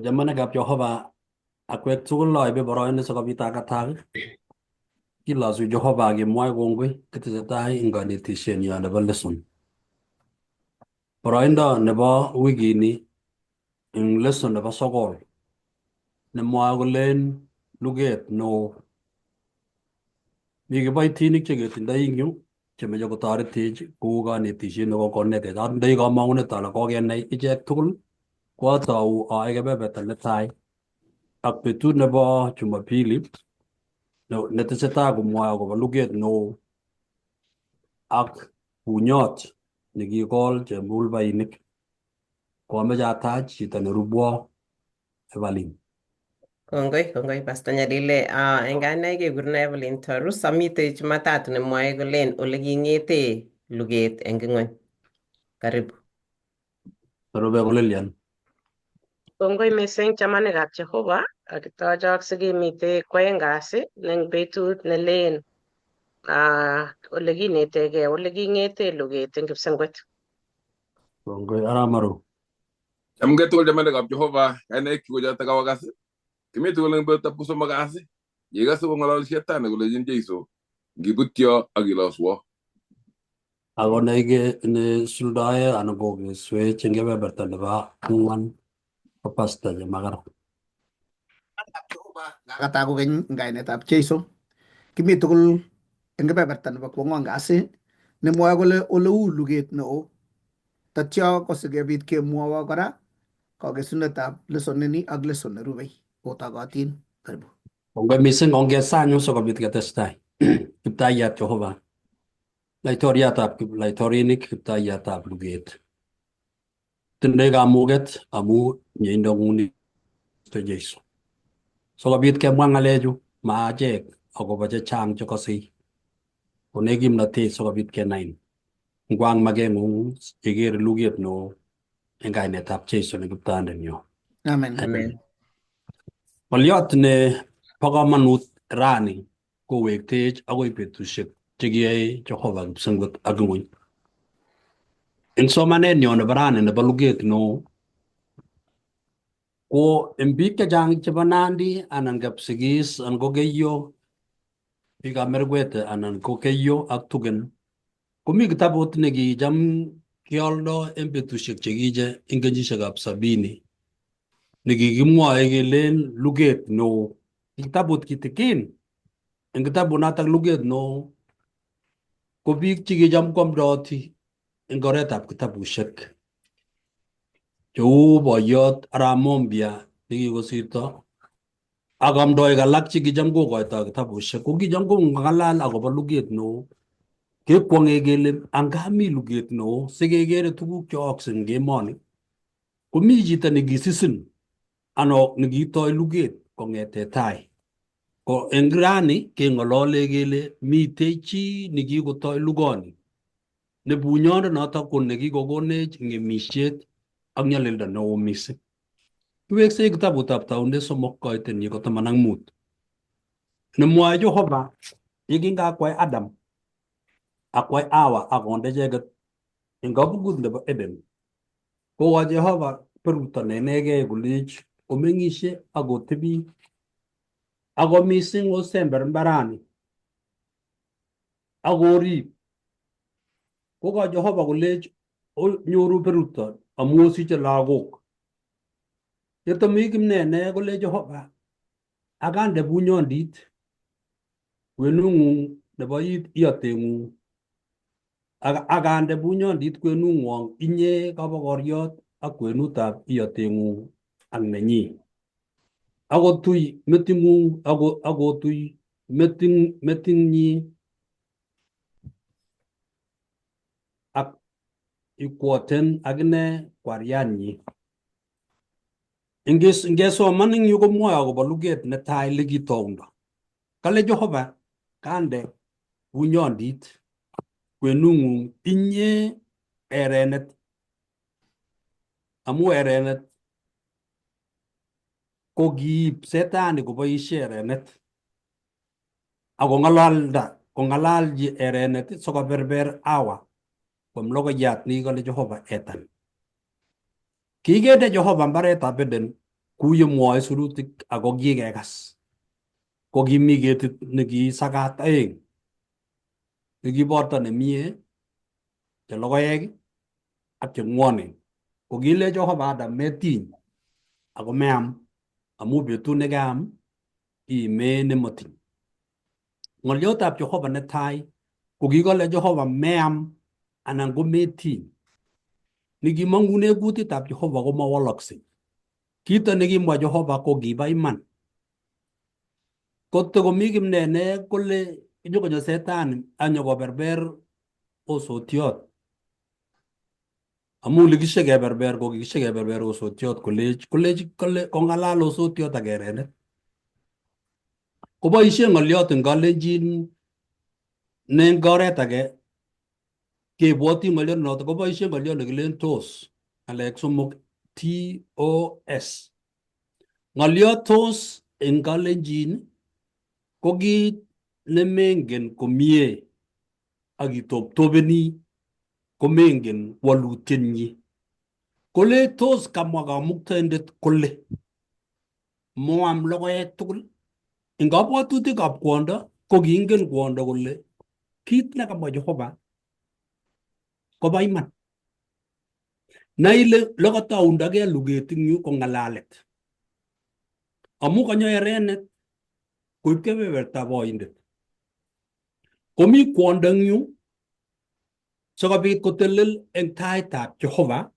Jamanegap Jehovah akwek tugul loe be boroindo sikobit akatak kilosu Jehovah kemwoe kongoi ketesetai eng kanetishenyo nebo lesson. Boroindo nebo wikini eng lesson nebo sokol nemwoe kolen luget neo. Mi kiboitinik cheketindoi eng yu chemeche kotoretech kou kanetishet nebo konetech. Atindoi kamang'unet ale kokenai ichek tugul koatou ae kebeberta netai ak betut nebo Jumapili netesetai komwoe akobo luget neo ak bunyot nekikol chemulbainik. Koameche atach chito nerubwo Evelyn. Kongoi Pastor Nyalile. Eng ane kekurna Evelyn Torus, amite Jumatatu nemwoe kolen ole king'ete luget eng ing'ony. Karibu. Nerube kolelian. Kongoi mising chamanikab Jehovah akitochok sikemite kwoeng kasi neng betut nelen ole kinetegei ole king'ete luget eng kipsengwet. Kongoi Aramaru. Chamgei tugul chamanikab Jehovah, kainaik chu kochoto kawakas. Kimi tugul eng betutab kosomok kasi. Yekase kong'ololi shetani kolechin Jeiso, ngibutyo ak iloswo. Ako nesuldae anan kokeswech eng kebeberta nebo ang'wan ko Pastor Chemakar. Kata kokeny eng kainetab Jeiso. Kimi tugul eng kebeberta nebo kwang'wan kasi nemwoe kole ole uu luget neo. Tatyo kosikebit kemwoiwo kora kakesunetab lesson ini ak lesson nerubei. Otokotin. Karibu. Kongoi mising ongesanyu sikobit ketestai. Kiptaiyat Jehovah. Laitoriatab laitorinik, kiptaiyatab luget. Tindoi kamuget amu nyeindong'ung Jeiso. Sikobit kemwa ng'alechu maachek akobo chechang chekosei. Konech kimnatet sikobit kenain. Ngwang makeng'ung ikere luget neo eng kainetab Jeiso ne kiptaindenyo. Amen. Amen. Ng'olyot ne bo komonut rani kowektech akoi betusiek chekiyoe Jehovah kipsengwet ak ng'ony. Eng somanenyo nebo rani nebo luget neo ko eng biik chechang chebo Nandi anan Kapsigis anan ko Keiyo, biikab Merkwete anan ko Keiyo ak Tugen komi kitabut nekicham keoldoi eng betusiek chekiche eng kenyisiekab 70 nekikimwoe kelen luget neo. Kitabut kitikin. Eng kitabut notok luget neo ko biik chekicham koamdoti eng oretab kitabusiek cheu boiyot Arap Mombia nekikosirto ak amdoik alak chekicham kokoitoi kitabusiek ko kicham kong'alal akobo luget neo. Kekwong'e kele angami luget neo sikekere tuguk cheyookse eng emoni komi chito nekisisin ano nekitoi luget kong'ete tai. Ko eng rani keng'olole kele mitei chi nekikotoi lugoni ne bunyondonoto ko nekikokonech ng'emisiet ak nyalilda neo mising. Kiweksei kitabutab Taundet 3 koitenyi ko 15 nemwoe Jehovah yekingakwai Adam akwai Hawa akonde icheket eng kabukut nebo Eden kowo Jehovah beruto ne inegei kolech omeng'isie akotebi ako mising osember mbarani akorib. Kokoch Jehovah kolech onyoru beruto amu osiche lagok. Yetomi kimnene kolech Jehovah akande bunyondit kwenung'ung nebo iyoteng'ung akande bunyondit kwenung'wong inye kabokoriot ak kwenutab iyoteng'ung ak nenyi. Akotui meting'ung akotui metinyi ak ikwoten akine kwarianyi. Ngesoman eng yu komwoe akobo luget netai lekitoundo. Kale Jehovah kande bunyondit kwenung'ung inye erenet amu erenet ko kiib setani koboisie erenet akong'alalji erenet sikoberber Hawa kwam logoiyat nekikole Jehovah etan. Kikende Jehovah mbaretab Eden kuye mwoe sirutik ako kikekas ko kimi ketit nekisakat aeng nekiborto nemie che logoek ak che ngwonen ko kile Jehova Adam metiny ako meam amu betut nekeam iime nemotiny. Ng'oliotab Jehova netai ko kikole Jehova meam anan ko metiny. Nikimong'une kutitab Jehova ko mawoloksei. Kito nekimwa Jehova ko kiba iman. Kotokomi Kimnene kole nyokonyo Setan anyokoberber osotiot. Amu likishe keberber ko kikishe keberber osotiot kole kong'alal osotiot ak erenet. Koboishe ng'oliot eng Kalenjin ne eng oret age kebwoti ng'oliot noto koboishe ng'oliot nekilen tos. Ng'alek somok TOS. Ng'oliot tos eng Kalenjin ko kit nemengen komie akitoptopeni komengen walutienyi. Kole tos kamwa Kamuktaindet kole moam logoek tugul. Eng kabwatutikab kwondo ko kiingen kwondo kole kit nekamwa Jehova koba iman. Na ile lokotaundagei luget eng yu ko ng'alalet. Amu kanyo erenet koib kebebertab boindet. Komi kwondo eng yu sikobit kotelel eng taitab Jehova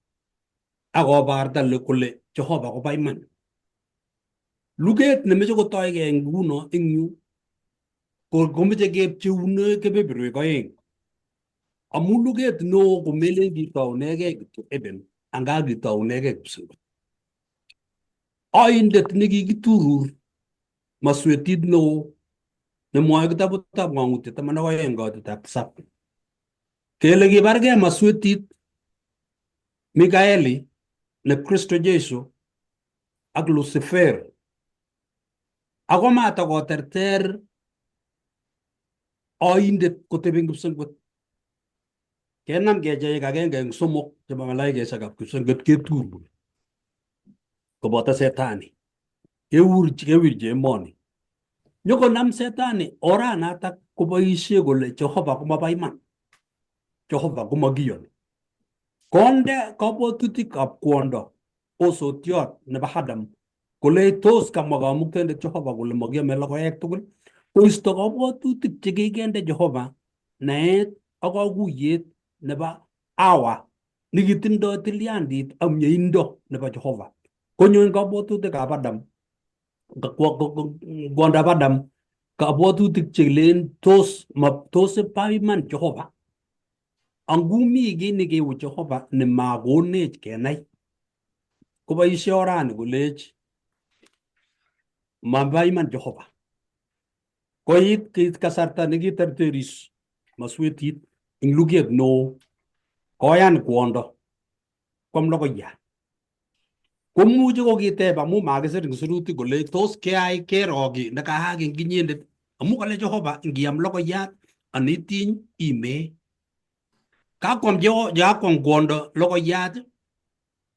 akobarta kole Jehova koba iman. Luget nemeche kotoigei eng nguno eng yu komeche kepcheune kebeberwek aeng. Amu luget neo komelen kitounegei kityo Eden anga kitounegei kipsengwet. Oindet nekikiturur maswetit neo nemwoe kitabutab Ng'ang'utiet 12 katitab 7 kele kibargei maswetit Mikaeli ne Kristo Jesu ak Lucifer ako matakoterter oindet kotebi eng kipsengwet. Kenam kecheik agenge eng somok chebo malaikaisiekab kipsengwet keturur koboto Setani kewirchi emoni. Nyokonam Setani oranatak koboisie kole Jehova komaba iman. Jehova komakiyoni. Konde kabwatutikab kwondo osotiot nebo Adam kole tos kamwa Kamuktaindet Jehova kole makiyome logoek tugul. Koisto kabwatutik chekikende Jehova naet ak kakuyet nebo Hawa nekitindoi tilyandit ak mieindo nebo Jehova. Konyo eng kabwatutikab Adam kwondab Adam kabwatutik chelen tos ba iman Jehova. Angumi kiy nekewu Jehova nemakonech kenai. Koboisie orani kolech maba iman Jehova. Koit kasarta nekiterteris maswetit eng luget neo koyan kwondo kwam logoiyat. Komuchi kokiteb amu makisir eng sirutik kole tos keai kero kiy nekaak eng kinyendet amu kale Jehova ngiyam logoiyat anitiny ime. Kakwam kwondo logoiyat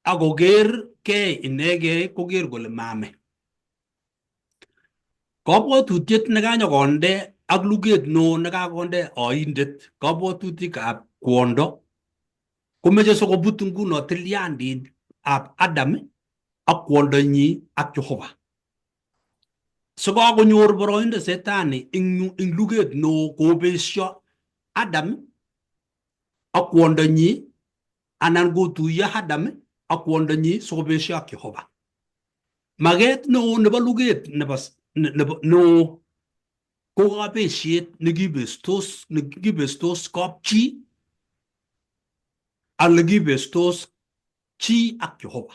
akoker kei inegei koker kole mame. Kabwatutiet nekanyokonde ak luget neo nekakonde oindet kabwatutikab kwondo komeche sikobut nguno tilyandit ab Adam ak kwondonyi ak Jehova. Sikakonyor boroindo Setani eng luget neo kobesio Adam ak kwondonyi anan kotuiyo Adam ak kwondonyi sikobesio ak Jehova. Maget neo nebo luget neo ko kabesiet nekibestos kapchi ak nekibestos chi ak Jehova.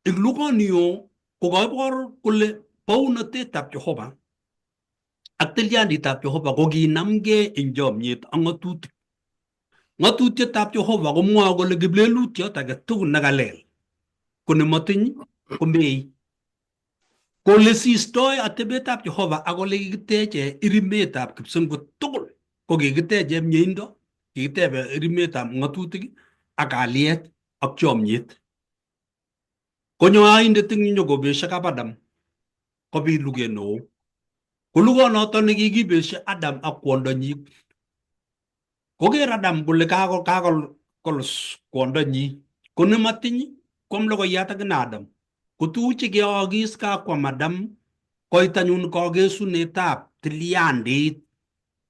Eng lugonio ko kaibor kole bounatetab Jehova ak tilyanditab Jehova ko kinamgei eng chomyet ak ng'atutik. Ng'atutietab Jehova komwoe kole kiplelutiot age tugul nekalel ko nematiny komei. Kole sistoi atebetab Jehova ak ole kikiteche irimetab kipsengwet tugul ko kikiteche mieindo, kikitebe irimetab ng'atutik ak kalyet ak chomyet. konyo aindet ing nyo kobesho Adam kobit luget neo. Ko lugonoto nekikibesho Adam ak kwondonyi. Koker Adam kole kakolos kwondonyi. Ko nematiny kwam logoiyat ak Adam. Ko tuguk chekeokis kakwam Adam koit anyun kakesunetab tilyandit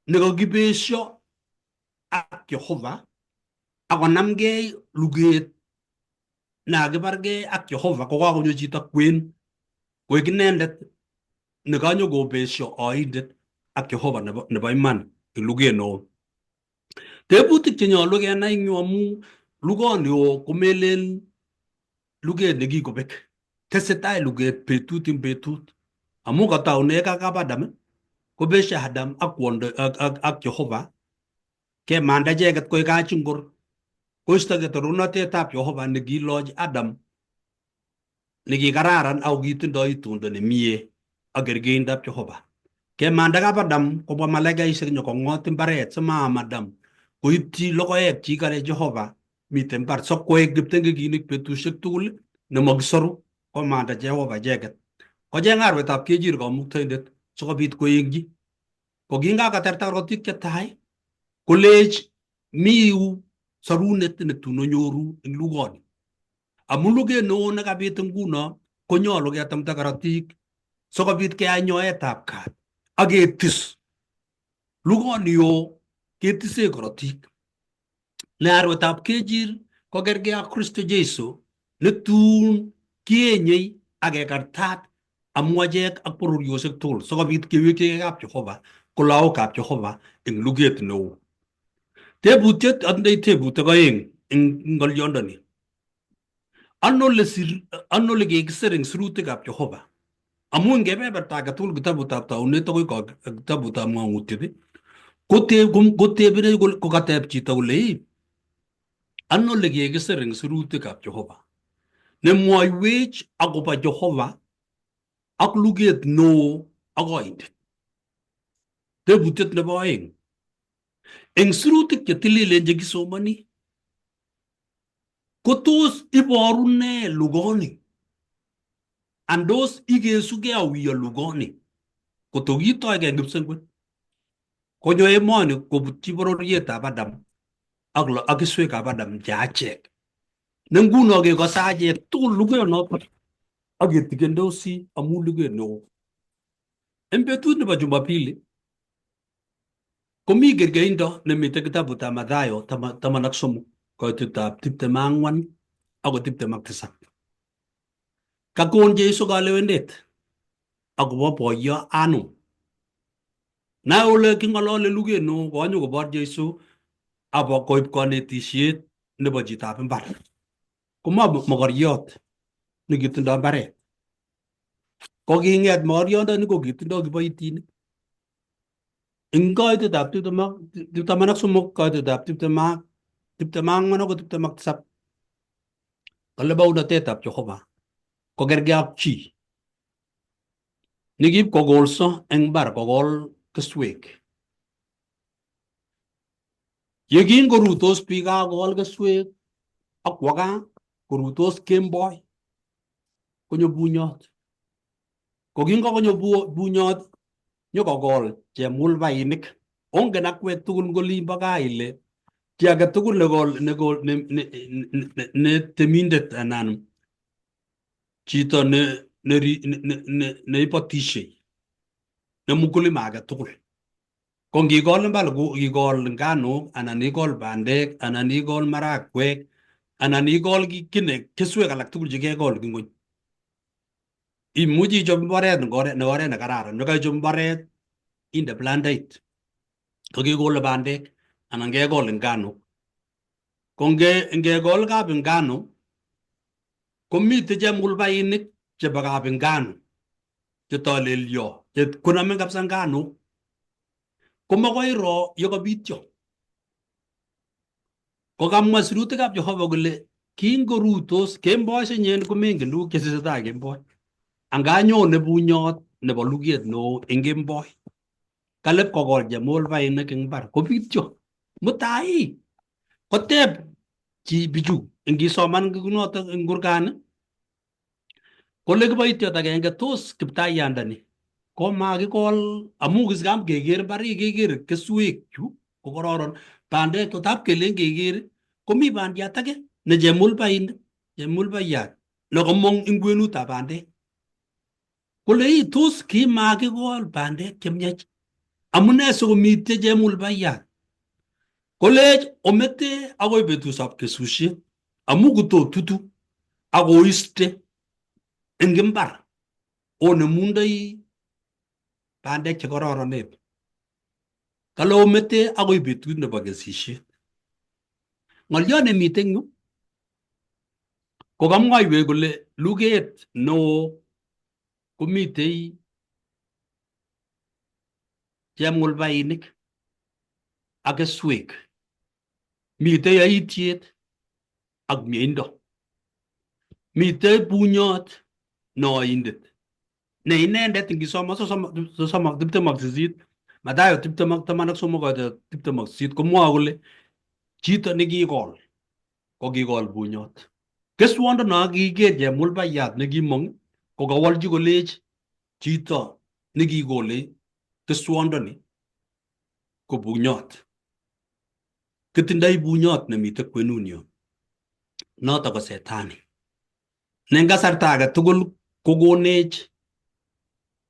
nekakibesho ak Jehova akonamgei luget nakibargei ak Jehova kokakonyo chito kwen koek inendet nekanyo kobesho oindet ak Jehova nebo iman eng luget neo. Tebutik chenyolu kenai eng yu amu lugoni oo komelen luget nekikobek. Tesetai luget betut eng betut. Amu kataune kakab Adam kobesho Adam ak kwondo ak Jehova kemanda icheket koek kachingor koisto keterunotetab Jehova nekilochi Adam nekikararan ako kitindoi itundo nemie ak kerkeindab Jehova. Kemanda kab Adam kobwa malaikaisiek nyokong'ot mbaret simaam Adam koipchi logoek chikale Jehova miten mbar sokoek kiptengekinik betusiek tugul nemakisoru komanda Jehova icheket. Kocheng arwetab kechir kamuktaindet sikobit koengchi. Kokingakaterta rotik chetai kolech mi yu sorunet netun onyoru eng lugoni. Amu luget neo nekabit nguno konyolu ketemta korotik sikobit keyai nyoetab kat ak ketis. Lugoni yo ketise korotik. Ne arwetab kechir kokergei ak Kristo Jesu netun kienyei ak kekartat amu achek ak bororiosiek tugul sikobit kewekchigei Jehova ko lagokab Jehova eng luget neo. Tebutiet atindoi tebutik oeng eng ngolyondoni. Ano ole kikisir eng sirutikab Jehova? Amu eng kebeberta age tugul kitabutab taunet akoi kitabutab ng'ang'utiet kotebene kokateb chito kole ano ole kikisir eng sirutikab Jehova nemwoiwech akobo Jehova ak luget neo ak oindet. Tebutiet nebo oeng. Eng sirutik chetililen chekisomani ko tos iboru ne lugoni? Andos ikesugei auyo lugoni? Koto kitoigei eng kipsengwet konyo emoni kobutyi bororietab Adam ak kiswekab Adam cheachek. Ne nguno kekose achek tugul lugonoto ak ketikendosi amu luget neo. Eng betut nebo Jumapili komi kerkeindo nemitei kitabutab Mathayo 13 koitetab 24 akoi 27. Kakon Jesu kalewenet akobo boiyo Anum. Na ole king'olole luget neo konyo kobor Jesu abo koib konetisiet nebo chitab mbar. Koma mogoriot nekitindoi mbaret. Koking'et mogoriondoni kokitindoi kiboitinik. Eng koitetab 23 koitetab 24 akoi 27 kole baunatetab Jehova kokergei ak chi nekiib kokolso eng mbar kokol keswek. Yekingorutos biik kakokol keswek ak kwo gaa korutos kemboi konyo bunyot. Kokingokonyo bunyot nyokokol chemulbainik. Ongen akwek tugul ngolimbo gaa ile chi age tugul ne temindet anan chito neibotisie ne mkulima age tugul. Ko ngikol mbar ikol nganok anan ikol bandek anan ikol marakwek anan ikol keswek alak tugul chekekol eng ng'ony. Imuchi ichob mbaret ne oret nekararan. Nekaichob mbaret inde plantait. Kokikole bandek anan kekol nganok. Ko ngekol kab ngano komite chemulbainik chebo kab ngano chetolelyo koname kabisa nganok komakoi iro yekabityo. Kokamwa sirutikab Jehova kole kingorutos kemboi senyen komengen tuguk chetesetai kemboi. Anganyone bunyot nebo luget neo eng kemboi. Kalep kokol chemulbainik eng mbar kobityo. Mutai koteb chi bichu ngisoman kunoto eng kurgani kole kiboitiot agenge tos kiptayandani ko makikol amu kiskam keker bari keker keswek chu ko kororon bandek to tap kelen keker komi bandiat age ne chemulbayat ne komong ing kwenutab bandek kole tos kimakikol bandek chemiach amune sikomitei chemulbayat kolech omete akoi betusab kesusiet amu kutotutu akoiste eng imbar onemundoi bandek che kororonen kale omete akoi betut nebo kesisiet. Ng'olyot nemite yu ko kamwoiwech kole luget neo komitei chemulbainik ak keswek, mitei yaitiet ak mieindo, mitei bunyot noindet ne inendet ngisoman 28 Mathayo 20:13 komwoe kole chito nekikol ko kikol bunyot. Keswondono kiker chemulbayat nekimong ko kawolchi kolech chito nekikole keswondoni ko bunyot. Kitindoi bunyot nemitei kwenunyo notok ko setani ne eng kasarta age tugul kokonech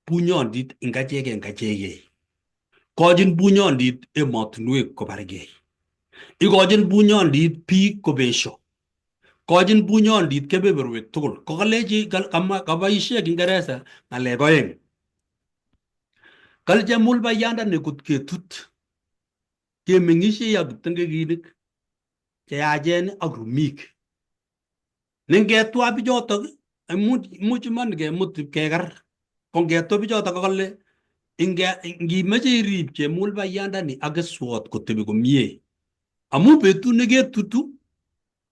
bunyondit eng achegei. Kochin bunyondit emotinwek kobargei. Ikochin bunyondit biik kobesho. Kochin bunyondit kebeberwek tugul. Ko kalechi kaboisie Kingeresa ng'alek oeng. Kale chemulbayandani kot ketut kemeng'isie ak kiptengekinik cheyachen ak rumik. Ne ngetwa bichotok imuch iman kemut ipkeker. Ko ngetwa bichotok kale ngimeche irib chemulbayandani ak keswot kotebi komie amu betut neketutu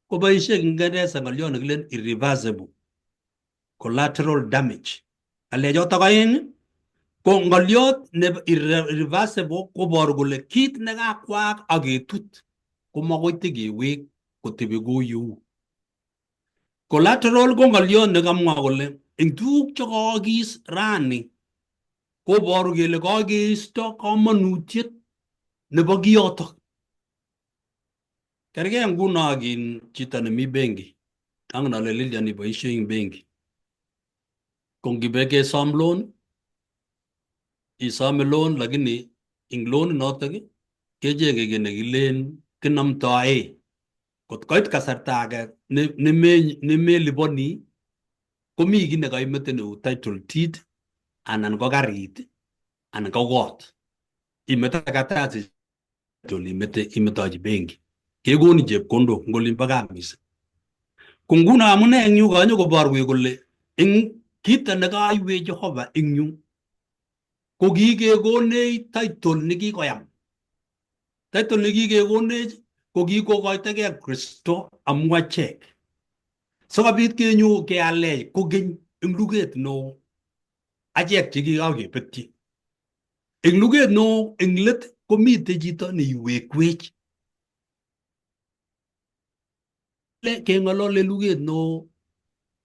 koboisie Kingeresa ng'olyot nekilen irreversible collateral damage. Ng'alechotok oeng ko ng'olyot nebo irreversible koboru kole kit nekakwaak ak ketut komakoi tikewek kotebi kou yeu. Collateral ko ng'olyot nekamwa kole eng tuguk chekaakis rani koboru kele kakeisto kamanutiet nebo kiyotok. Kergei nguno ak chito nemi benki, angen ale Lilian iboisie eng benki. Ko ngibe kesom loan, isome loan lakini ing loan notok kechenge kiy nekilen kinamtoe. Kot koit kasarta age nemeliponi komi kiy nekaimete neu title deed anan ko karit anan ko kot. Imete karatasi imetochi benki. Kekoni chepkondok eng olin bo kamis. Ko nguno amune eng yu kanyokoborwech kole eng kito nekaiwech Jehova eng yu ko kikekonech title nekikoyam. Title nekikekonech ko kikokoitogei Kristo amu achek. Sikobit kenyo kealech kokeny eng luget neo achek chekikakebetyi. Eng luget neo eng let komitei chito neiwekwech. Keng'olole luget neo,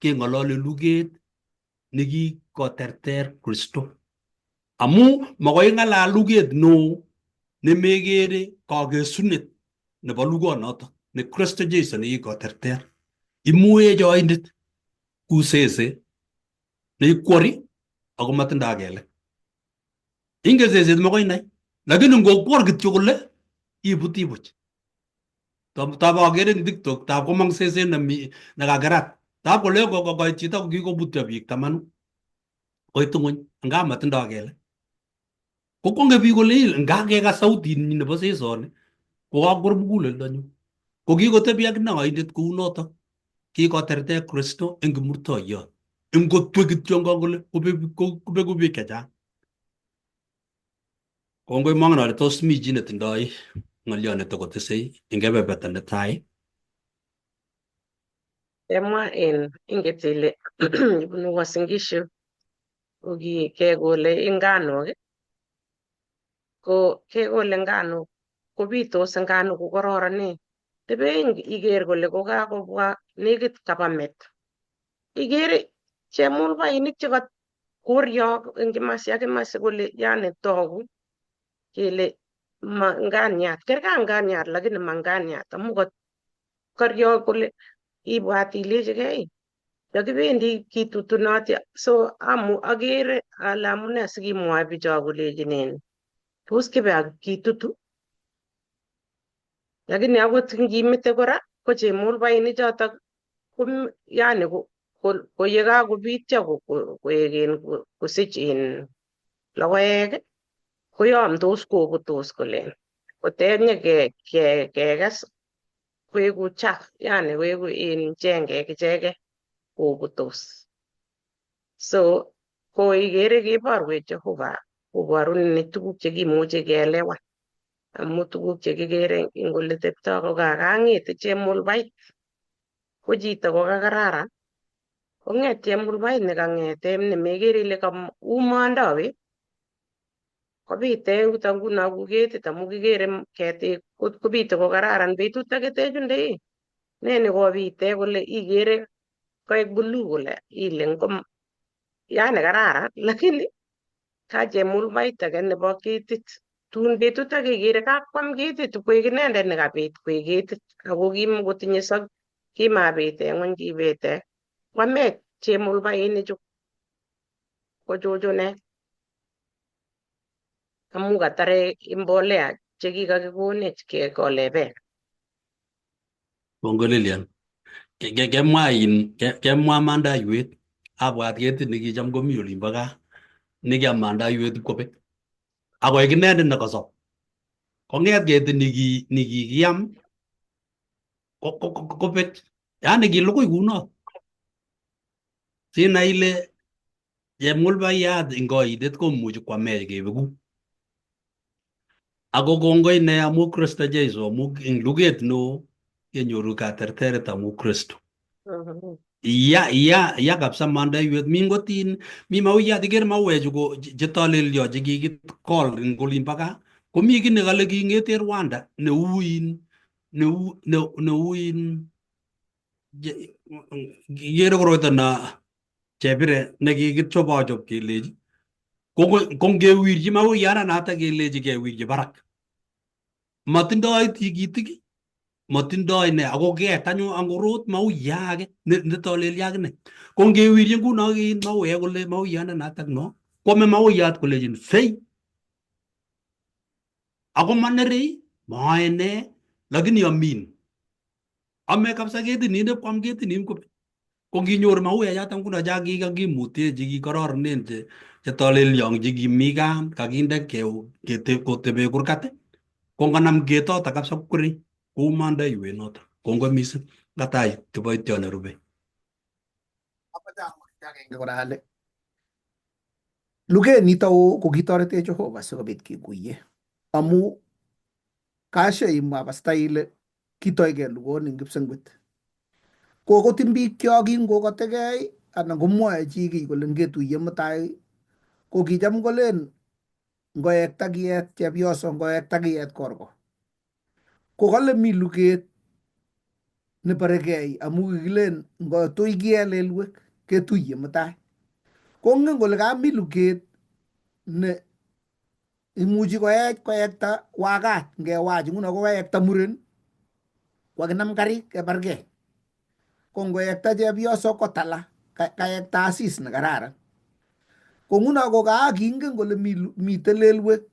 keng'olole luget nekikoterter Kristo. Amu makoi ing'alal luget neo nemekere kakesunet nebo lugonotok ne Kristo Jesu nekikoterter. Imuech oindet ku sese neikwori ako matindoi kelek. Ingen seset makoi inai, lakini ngokwor kityo kole ibuti buch. Tab akere eng TikTok tab komong seset nekakerat. Tab kole kokoit chito kokikobutyo biik 10 koitu ng'ony nga matindoi kelek. Kokwonge biik kole nga kekas sautit nyi nebo sesoni kokakwer muguleldonyu. Ko kikotebi akine oindet kou notok. Kikoterter Kristo eng kimurtoiyot. Eng kotwe kityo kole kobeku biik chechang. Kongoi mangen ale tos mi chi netindoi ng'olyot netokotesei eng kebeberta netai. Kemwa inget ile ibunu Uasin Gishu ko kekole nganuk ko kekole nganuk kobitos nganuk ko kororonen. Tebe iker kole kokakobwa nekit kaba met. Ikere chemulbainik chekakoryo eng kimasi ak kimasi kole yani togu kele nganiat kerga nganiat lakini ma nganiat amu koryo kole ibwat ilechigei yakibendi kitutunoti so agere ale amune sikimwoe bicho kolechinen tos kibe ak kitutu lakini akot ngimite kora ko chemulbainik chotok yani ko yekakobityo koeken kosich logoek koyamdos kobutos kolen kotenye kekes koeku chaf yani koeku chengek ichegei kobutos so ko igere keborwech Jehova koborun tuguk chekimuche keelewan amu tuguk chekikere eng ole teptoi ko kakang'et chemulbait ko chito ko kakararan kong'et chemulbait nekang'ete nemekere ile umondoi kobite yuto nguno ku ketit amu kikere ketik kobite ko kararan betut age techundoi ne nekobite kole ikere koek blue kole ile yani kararan lakini ka chemulbait age nebo ketit tun betut age ikere kakwam ketit koek inendet nekabit koek ketit ako kimukotinye kimabite ng'ony kibete kwamech chemulbainichu kochuchunet amu katare mbolea chekikakikonech kekole beek. Bongo Lilian. Kemwa mandaiwet abwat ketit nekicham komi olimbo gaa nekiam mandaiwet kobek akoek inendet nekasop kong'et ketit nikikiam kobek yani kilugui kunot sinai ile chemulbaiyat eng koitet komuchi kwamech kebeku ako kongoi ne amu Kristo Jesu amu eng luget neo kenyoru katerteret amu Kristo ya kabisa mandaiwet mi ngotin mi mauyat iker mauwechu ko chetolelyo chekikikol eng olimbo gaa komi ki nekale king'ete Rwanda neuin kikere koroito na chebire nekikichopochop kelechi ko ngewirchi mauyandanoto kelechi kewirchi barak matindoi tikitik matindoi ne ako ket anyu angorot mauya age netolelyo akine ko ngewirchi nguno mauek kole mauyandanoto no kwame mauyat kolejin fei ako manerei maene lakini amin ame kabisa ketit ninde kwam ketit nin ko nginyor mauek choto nguno chakikakimute chekikororonen chetolelyo chekimi gaa kakinde kotebe kurgat ko nganam ketota kabisa kwerei kou mandaiwet noto kongoi mising ngatai kiboityo nerube kora ale luget nito ko kitoretech Jehova sikobit kekuye amu kasha imwa pasta ile kitoige lugon eng kipsengwet kokotin biik kyok kingokotegei anan komwoe chi kiy kole ngetuiye mutai ko kicham kolen ngoekta kiyet chepyoso ngoekta kiyet korko ko kale mi luget nebaregei amu kikilen ngotui kiye lelwek ketuiye mutai kongen kole kami luget ne imuchi koekta wakat ngewach nguno koekta muren wakinam karik kebargei ko ngoekta chepyoso kotala kaekta asis nekararan ko nguno ko kingen kole mite lelwek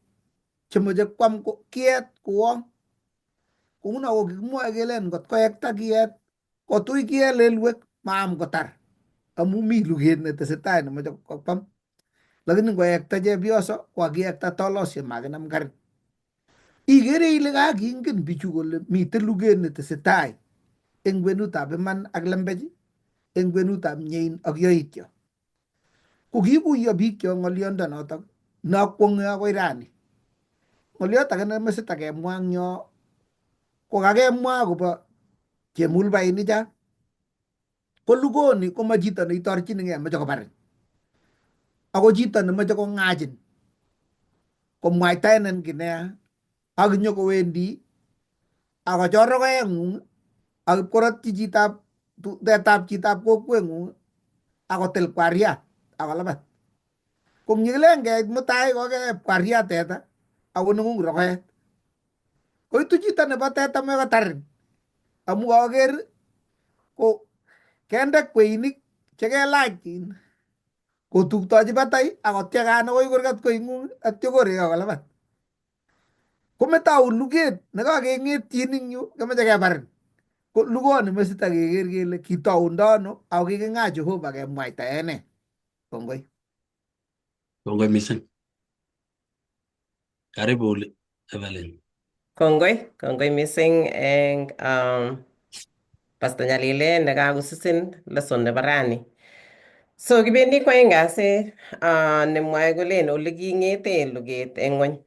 chemoche kwam kiyet kowong ko nguno ko kikimwoe kelen ngot koekta kiyet kotui kiyet lelwek maam kotar amu mi luget netesetai nemoche kwam lakini ngoekta chepyoso kokakiekta tolosiet makinam karik igere ile kakingen bichu kole mite luget netesetai eng kwenutab iman ak lembech eng kwenutab myein ak yoityo ko kikuiyo biik cho ng'oliondonoto nakwong'e akoi rani ng'oliot age nemesita kemwa eng yo ko kakemwa akobo chemulbainik cha ko lugoni koma chito neitorchinigei moche kobarin ako chito nemoche kong'achin komwaitaenen ki neya ak nyokowendi akochor rogoeng'ung ak ipkorotyi tetab chitab kokweng'ung akotil kwariat akolabat. Kumnyikilen keit mutai koke kwariat teta akonungung rokoet. Koitu chito nebo teta mekotarin. Amu kaker ko kende kweinik chekelach kotuptochi batai akotyekan akoi kurgat koingung atyo korek akolabat. Kometou luget nekakeng'etyin ing yu kemeche kebarin. Ko lugoni mesita keker kele kitoundo ano ako kiking'aa Jehova kemwaitae ne. Kongoi. Kongoi mising. Karibu Evelyn. Kongoi mising eng Pastor Nyalile nekakosisin lesson nebo rani. So kibendi kwaeng kasi nemwae kolen ole king'ete luget eng ng'ony.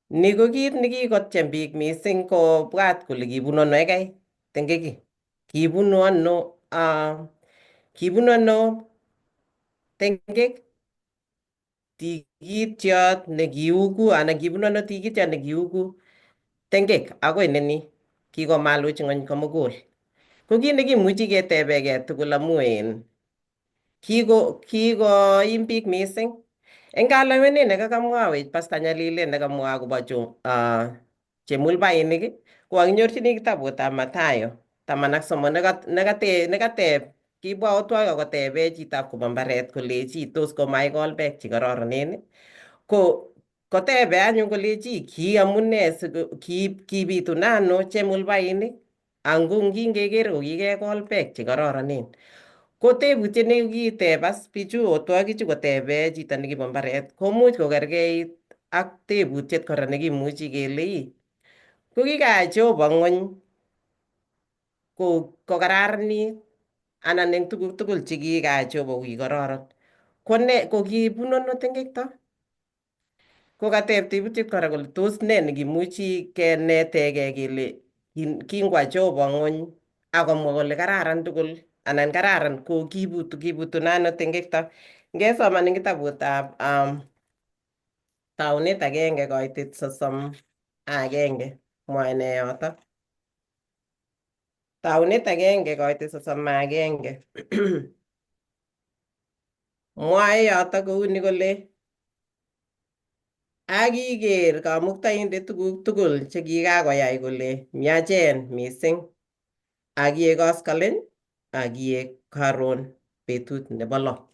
Ni ko kit nekikotyem biik mising kobwat kole kibunu ano ekai tengeki. Kibunu ano tengek tikityot nekiuku anan kibunu ano tikityot nekiuku tengek akoi neni kikomaluch ng'ony komugul. Ko kit nekimuchi ketebegei tugul amu kikoim biik mising. Eng kalewenet nekakamwawech Pastor Nyalile nekamwa akobo chemulbainik ko kakinyorchini kitabutab Mathayo 13 nekateb kibwotwok akotebe chitab kobo mbaret kolechi tos komaikol beek chekororonen ko kotebe anyun kolechi ki amune kibitunano chemulbainik ango ngingeker ko kikekol beek chekororonen. Ko tebutiet nekitebas bichu otwokichu kotebe chito nekibo mbaret komuch kokerkeit ak tebutiet kora nekimuchi kele ko kikayai Jehova ng'ony kokararanit anan eng tuguk tugul chekikayai Jehova kokikororon. Ko kibunu ano tengekto? Kokateb tebutiet kora kole tos ne nekimuchi kenetegei kele kingwa Jehova ng'ony akomwa kole kararan tugul anan kararan ko kibutunano tengekto. Ngesoman eng kitabutab Taunet 1:31 mwae ne yoto. Taunet 1:31 mwae yoto kouni kole akiker Kamuktaindet tuguk tugul chekikakoyai kole miachen mising akiek koskolen akiek karon betut nebo lo.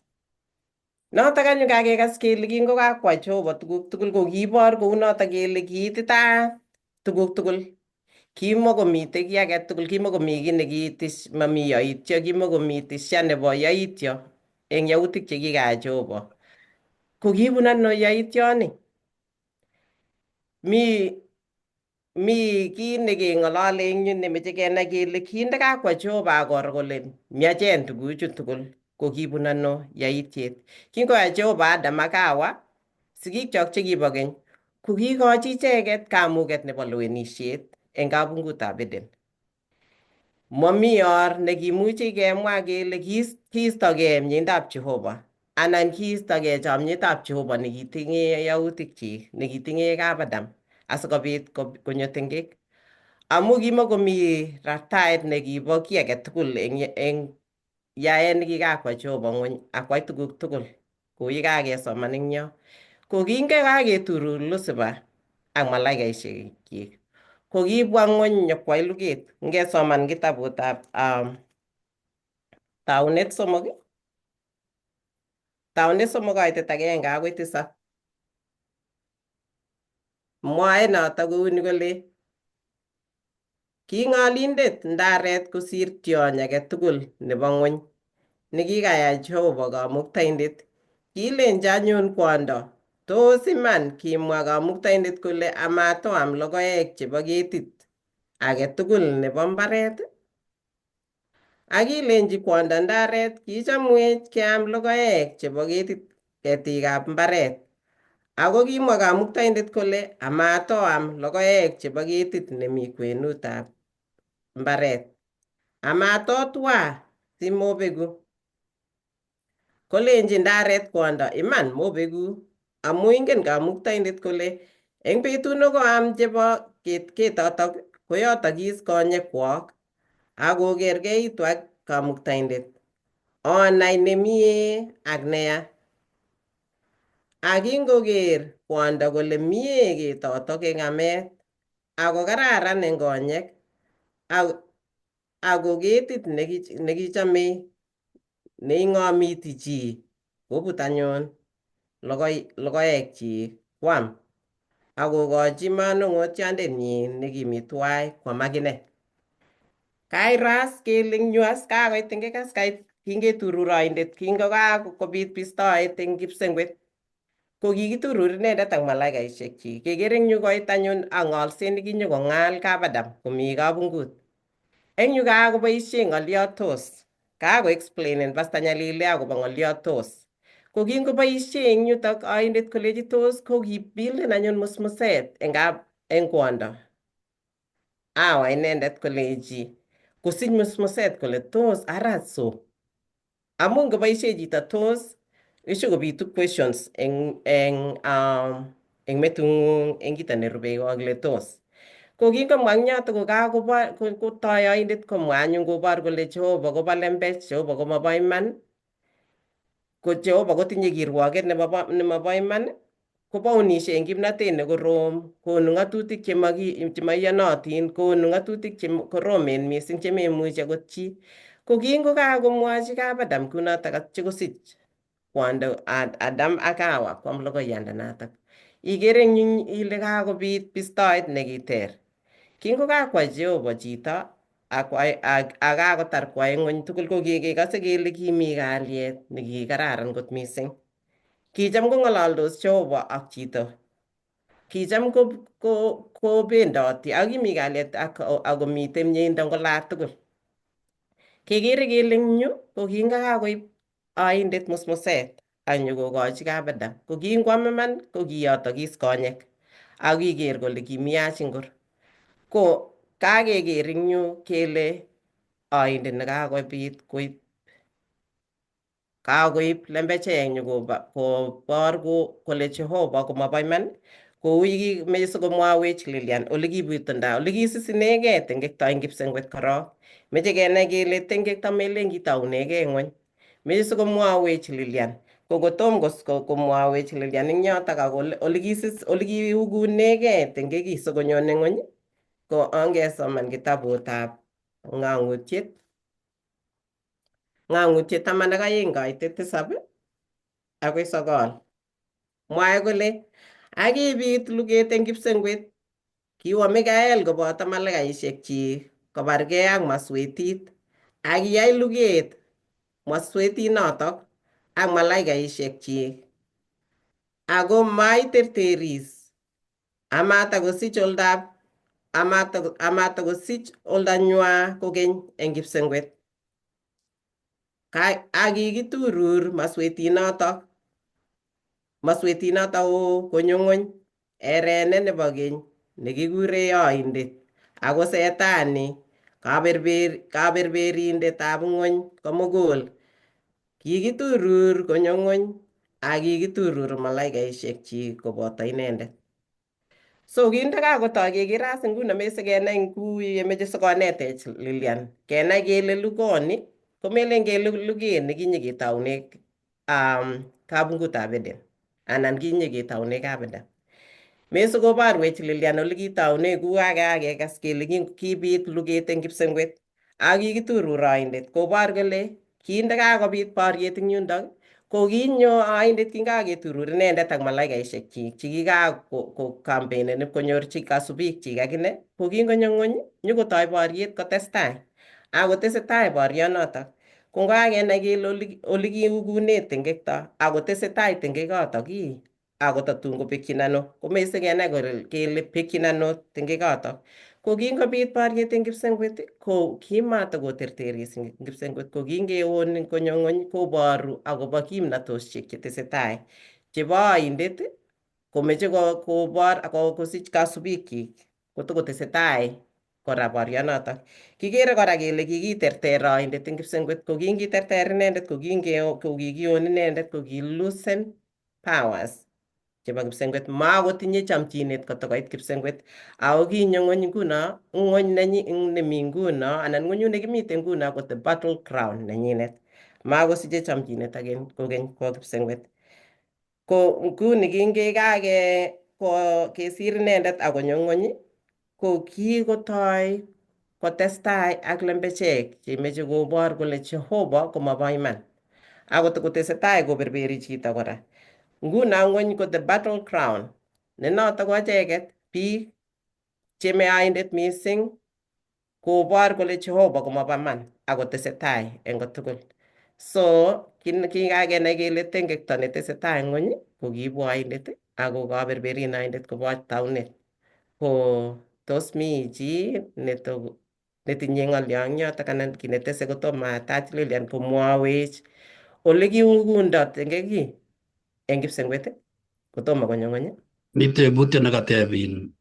Notok anyun kakekas kele kingokakwa Jehova tuguk tugul ko kiibor kounotok kele kiititaat tuguk tugul. Kimakomite kiy age tugul, kimakomi kiy mami yaityo, kimakomi tisha nebo yaityo eng yautik chekikayai Jehova. Ko kibun ano yaityoni? Mi kiy nekeng'olole eng yu nemeche kenai kele kinde kakwa Jehova akor kole miachen tuguchu tugul ko kibun ano yaityet. Kingoyai Jehova Adam ak Hawa sigikyok chekibo keny ko kikochi icheket kamuget nebo lewenisiet eng kabungutab Eden. Mami or nekimuchi kemwa kele kiistogei miendab Jehova anan kiistogei chamyetab Jehova nekitinye yautikchik nekitinye kap Adam asikobit konyo tengek. Amu kimakomi rartaet nekibo kiy age tugul eng yaet nekikakwa Jehova ng'ony akwai tuguk tugul kou yekakesoman eng yo. Ko kingekaketur Lucifer ak malaikaisiek ko kibwa ng'ony nyokwai luget. Ngesoman kitabutab Taunet 3:1-7 mwae noto kouni kole ki ng'alindet ndaret kosir tyony age tugul nebo ng'ony nekikayai Jehova Kamuktaindet. Kilenji anyun kwondo, tos iman kimwa Kamuktaindet kole amatoam logoek chebo ketit age tugul nebo mbaret? Akilenji kwondo ndaret kichamwech keam logoek chebo ketikab mbaret. Ako kimwa Kamuktaindet kole amatoam logoek chebo ketit nemi kwenutab mbaret. Amatotwa simobegu. Kolenji ndaret kwondo, iman mobegu amu ingen Kamuktaindet kole eng betut nekoam chebo ketotok koyotokis konyekwok akokergeitu ak Kamuktaindet onai nemie ak neya. Ak kingoker kwondo kole mie ketotok eng amet ako kararan eng konyek ako ketit nekichomei neing'omiti chi kobut anyun logoekchik kwam akokochi manong'otiondenyi nekimi tuwai kwam akine. Kairas kele eng yu as kakoit eng kikaskait kingetururoindet kingokakobit bistoet eng kipsengwet ko kikiturur inendet ak malaikaishekchi. Keker eng yu koit anyun ak ng'olset nekinyokong'al Kabadam komi kabungut. Eng yu kakoboisie ng'oliot tos kako-explainen Pastor Nyalile akobo ng'oliot tos. Ko kingoboisie eng yutok oindet koleji tos kokibilden anyun musmuset eng kwondo. Awa inendet koleji kosich musmuset kole tos ara so. Amu ngoboisie chito tos ishokobitu questions eng metung'ung eng kito nerubei kole tos. Ko kingomwa eng yotok kotoi oindet komwa anyun kobor kole Jehova kobo lembech, Jehova komobo iman, ko Jehova kotinye kirwoket nemobo iman, kobounisie eng kimnotet nekorom, konu ng'atutik chemaiyonotin, konu ng'atutik chekoromen mising chememuchi akot chi. Ko kingokakomwochi Kabadam kunotok atyo kosich kwondo Adam ak Hawa kwam logoiyandanotok. Ikere eng yu ile kakobit bistoet nekiter. Kingokakwa Jehova chito akakotar kwae ng'ony tugul ko kekose kele kimi kalyet nekikararan kot mising. Kicham kong'ololdos Jehova ak chito. Kicham kobendoti ak kimi kalyet akomite mieindo eng ola tugul. Kekere kele eng yu ko kingokakoib oindet musmuset ak nyokokochi Kabadam. Ko kingwam iman ko kiyotokis konyek ak kiker kole kimiyach ingor. Ko kakeker eng yu kele oindet nekakobit kakoib lembechek nyokobor kole Jehova komobo iman kou yekimeche sikomwawech Lilian olekibutunda olekisis inegei tengekto eng kipsengwet korok. Meche kenai kele tengekto melen kitounegei ng'ony. Meche sikomwawech Lilian ko kotom komwawech Lilian eng yotok ak olekiugunegei tengekit sikonyone ng'ony ko ongesoman kitabutab Ng'ang'utiet 12 koite 7 akoi 9. Mwae kole akibit luget eng kipsengwet, kiwo Mikael koboto malaikaishekchi kobargei ak maswetit akiyai luget maswetinotok ak malaikaishekchi ako maiterteris amatakosich oldanywa kokeny eng kipsengwet. Akikiturur maswetinotok oo konyo ng'ony erenet nebo keny nekikure oindet ako setani kaberberindetab ng'ony komugul. Kikiturur konyo ng'ony ak kikiturur malaikaishekchi koboto inendet. So kindakakotoi kekere as nguno meche sikenai kuu yemeche sikonetech Lilian kenai kele lugoni komelen kele luget nekinyeketoune kabungutab Eden anan kinyeketoune Kabadam. Meche sikoborwech Lilian olekitoune kuu akekas kele kibit luget eng kipsengwet ak kikiturur oindet kobor kole kindakakobit boriet eng yundok ko kinyo oindet kingaketurur inendet ak malaikaishekchi chekikakokampeinen ipkonyorchi kasubikchi akine ko kingonyo ng'ony nyokotoi boriet kotestai akotesetai borionotok. Ko ngokakenai kele olekiugune tengekto akotesetai tengekotok akotatun kobekyin ano komeche sikenai kele bekyin ano tengekotok. Ko kingobit boriet eng kipsengwet ko kimatakoterteris eng kipsengwet ko kingeon konyo ng'ony koboru akobo kimnatoshek chetesetai chebo oindet komeche kobor akosich kasubikchi kotokotesetai kora borionotok. Kikere kora kele kikiterter oindet eng kipsengwet ko kingiterter inendet ko kikion inendet ko ki-loosen powers chebo kipsengwet makotinye chamchinet kotokoit kipsengwet ako kinyo ng'ony nguno ng'ony nemi nguno anan ng'onyut nekimite nguno ko the battle ground nenyinet. makosiche chamchinet agen kokeny ko kipsengwet. Ko nguni kingekake kesir inendet akonyo ng'ony ko kikotoi kotestai ak lembechek chemeche kobor kole Jehova komabo iman. Akot kotesetai koberberi chito kora. Nguno ng'ony ko the battle crown. Ne notok ko acheket biik chemeoindet mising kobor kole Jehova komabo iman akotesetai eng kotugul. So kikakenai kele tengekto netesetai eng ng'ony ko kiibwoindet ako kaberberinoindet kobo taunet. Ko tos mi chi netinye ng'olyo eng yotok anan ki netese kotomo atach Lilian komwowech ole kiungundot eng kipsengwet kotomo konyo ng'ony. Ni tebutiet nekatebin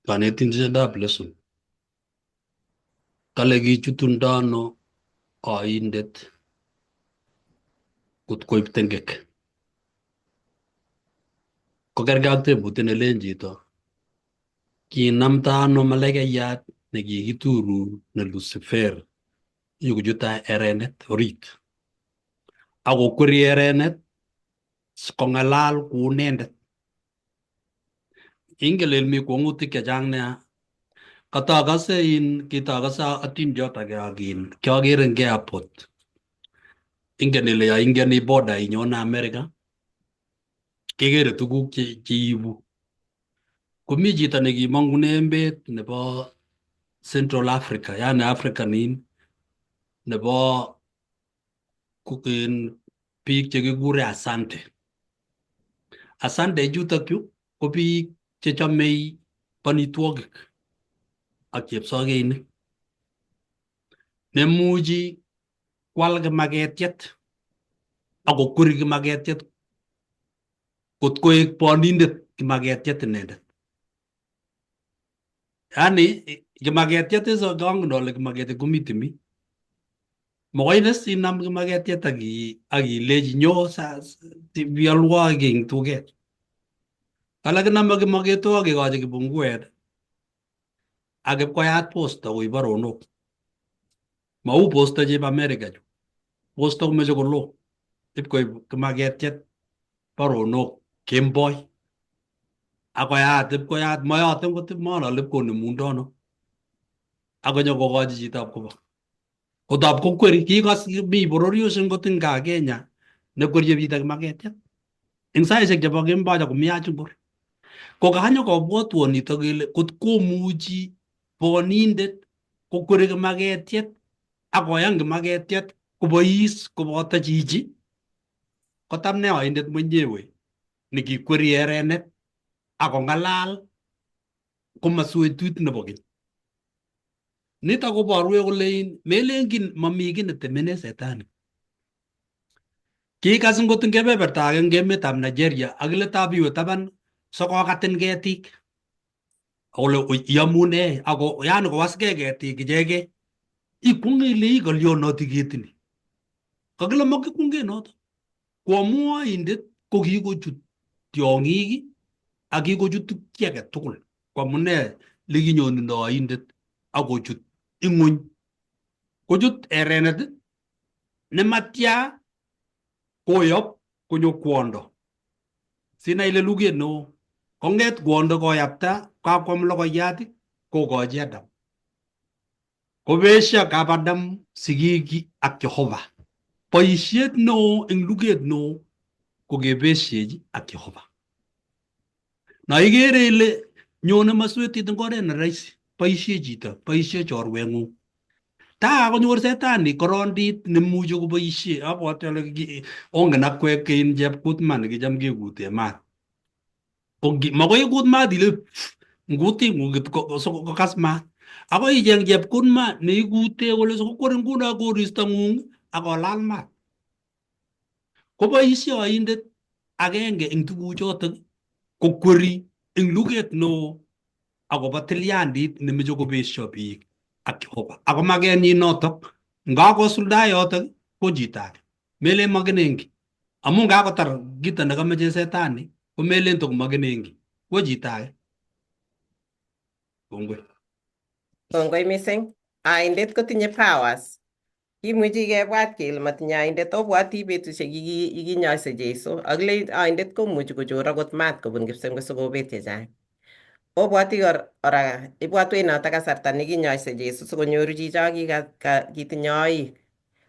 kanetindetab lesson. Kale kichutundo ano oindet kot koib tengek. Ko kergei ak tebutiet nelen chito kinamta ano malaikayat nekikituru ne Lucifer yukuchut erenet orit. Ako kweri erenet kong'alal kou inendet. Ingelel mi kwong'utik chechang nea. Kitagase atindiot age akin kiagere eng airport. Ingen ile ya ingeni border inyone America kekere tuguk cheibu. Komi chito nekimong'une emet nebo Central Africa, yani Africa nebo biik chekikure Asante. Asante chutok chu ko biik chechomei banitwogik ak chepsogeinik. Nemuchi kwal kimaketiet ako kweri kimaketiet kot koek bonindet kimaketiet inendet. Yani kimaketiet kangen ale kimaketiet komi timi. Makoi inam kimaketiet akilechi nyo bialwo eng tuget. Alak kiname kimaketiet akekochi kibunguet ak ipkoyat posta koib baronok. Mau posta chebo America chu. Posta komeche kolo. Ipkoib kimaketiet baronok kemboi. Ipkoyat mayote ngot manale ipkonemundo ano. Akonyo kokochi chitab kobo. Kotab kokweri kikas mi bororiosiek ngot eng gaa Kenya nekwerie chito kimaketiet. Eng saisiek chebo kemboi komiach ngor. Kokanyo kobwotwon nito kele kot komuchi bonindet kokweri kimaketiet akoyan kimaketiet kobois koboto chichi kotam ne oindet mwenyewe nekikweri erenet akong'alal komasuetut nebo keny. Nitok koborwech kole melenjin mami kiy netemene setani. Kikas ngot eng kebeberta age eng emetab Nigeria ak letab iwe taban sokokatin ketik. Ole iamune ako yani kowaskei ketik ichegei. Ikwong'e ile ikolionoti ketini. Kakile makikwong'e noto. Ko amu oindet ko kikochut tiong'ik ak kikochut kiy age tugul. Ko amune likinyonindo oindet akochut ing'ony. Kochut erenet nematya koyop konyo kwondo. Sinai ile luget neo. Kong'et kwondo koyapta kakwam logoiyat kokochi Adam. Kobesio kap Adam sigiki ak Jehova. Boisiet neo eng luget neo ko kebesiechi ak Jehova. Na igere ile nyone maswetit eng oret ne rahisi. Boisie chito, boisie chorweng'ung. Ta konyor setani korondit nemuchi koboisie. Abwoti ale ongen akwek kein chepkutman nekicham kekute maat. Makoi ikut maat ile nguting'ung kokas maat. Akoi icheng chepkutman neikute kole sikokwer nguno koristong'ung akolal maat. Koboisie oindet agenge eng tuguchotok kokweri eng luget neo akobo tilyandit nemeche kobesio biik ak Jehova. Ako makenyi notok ngakosuldae yotok ko chito age. Melen makenengi. Amu ngakotar kito nekamache setani ko melen tokomakenengi. Ko chito age. Kongoi. Kongoi mising. Oindet kotinye powers Kimuchi kebwat kele matinye oindet, obwoti betusiek kikinyoise Jeiso ak le oindet komuchi kochor akot maat kobun kipsengwet sikobet chechang. Obwoti kora ibwatwech noto kasarta nekinyoise Jeiso sikonyoru chicho kitinye oik.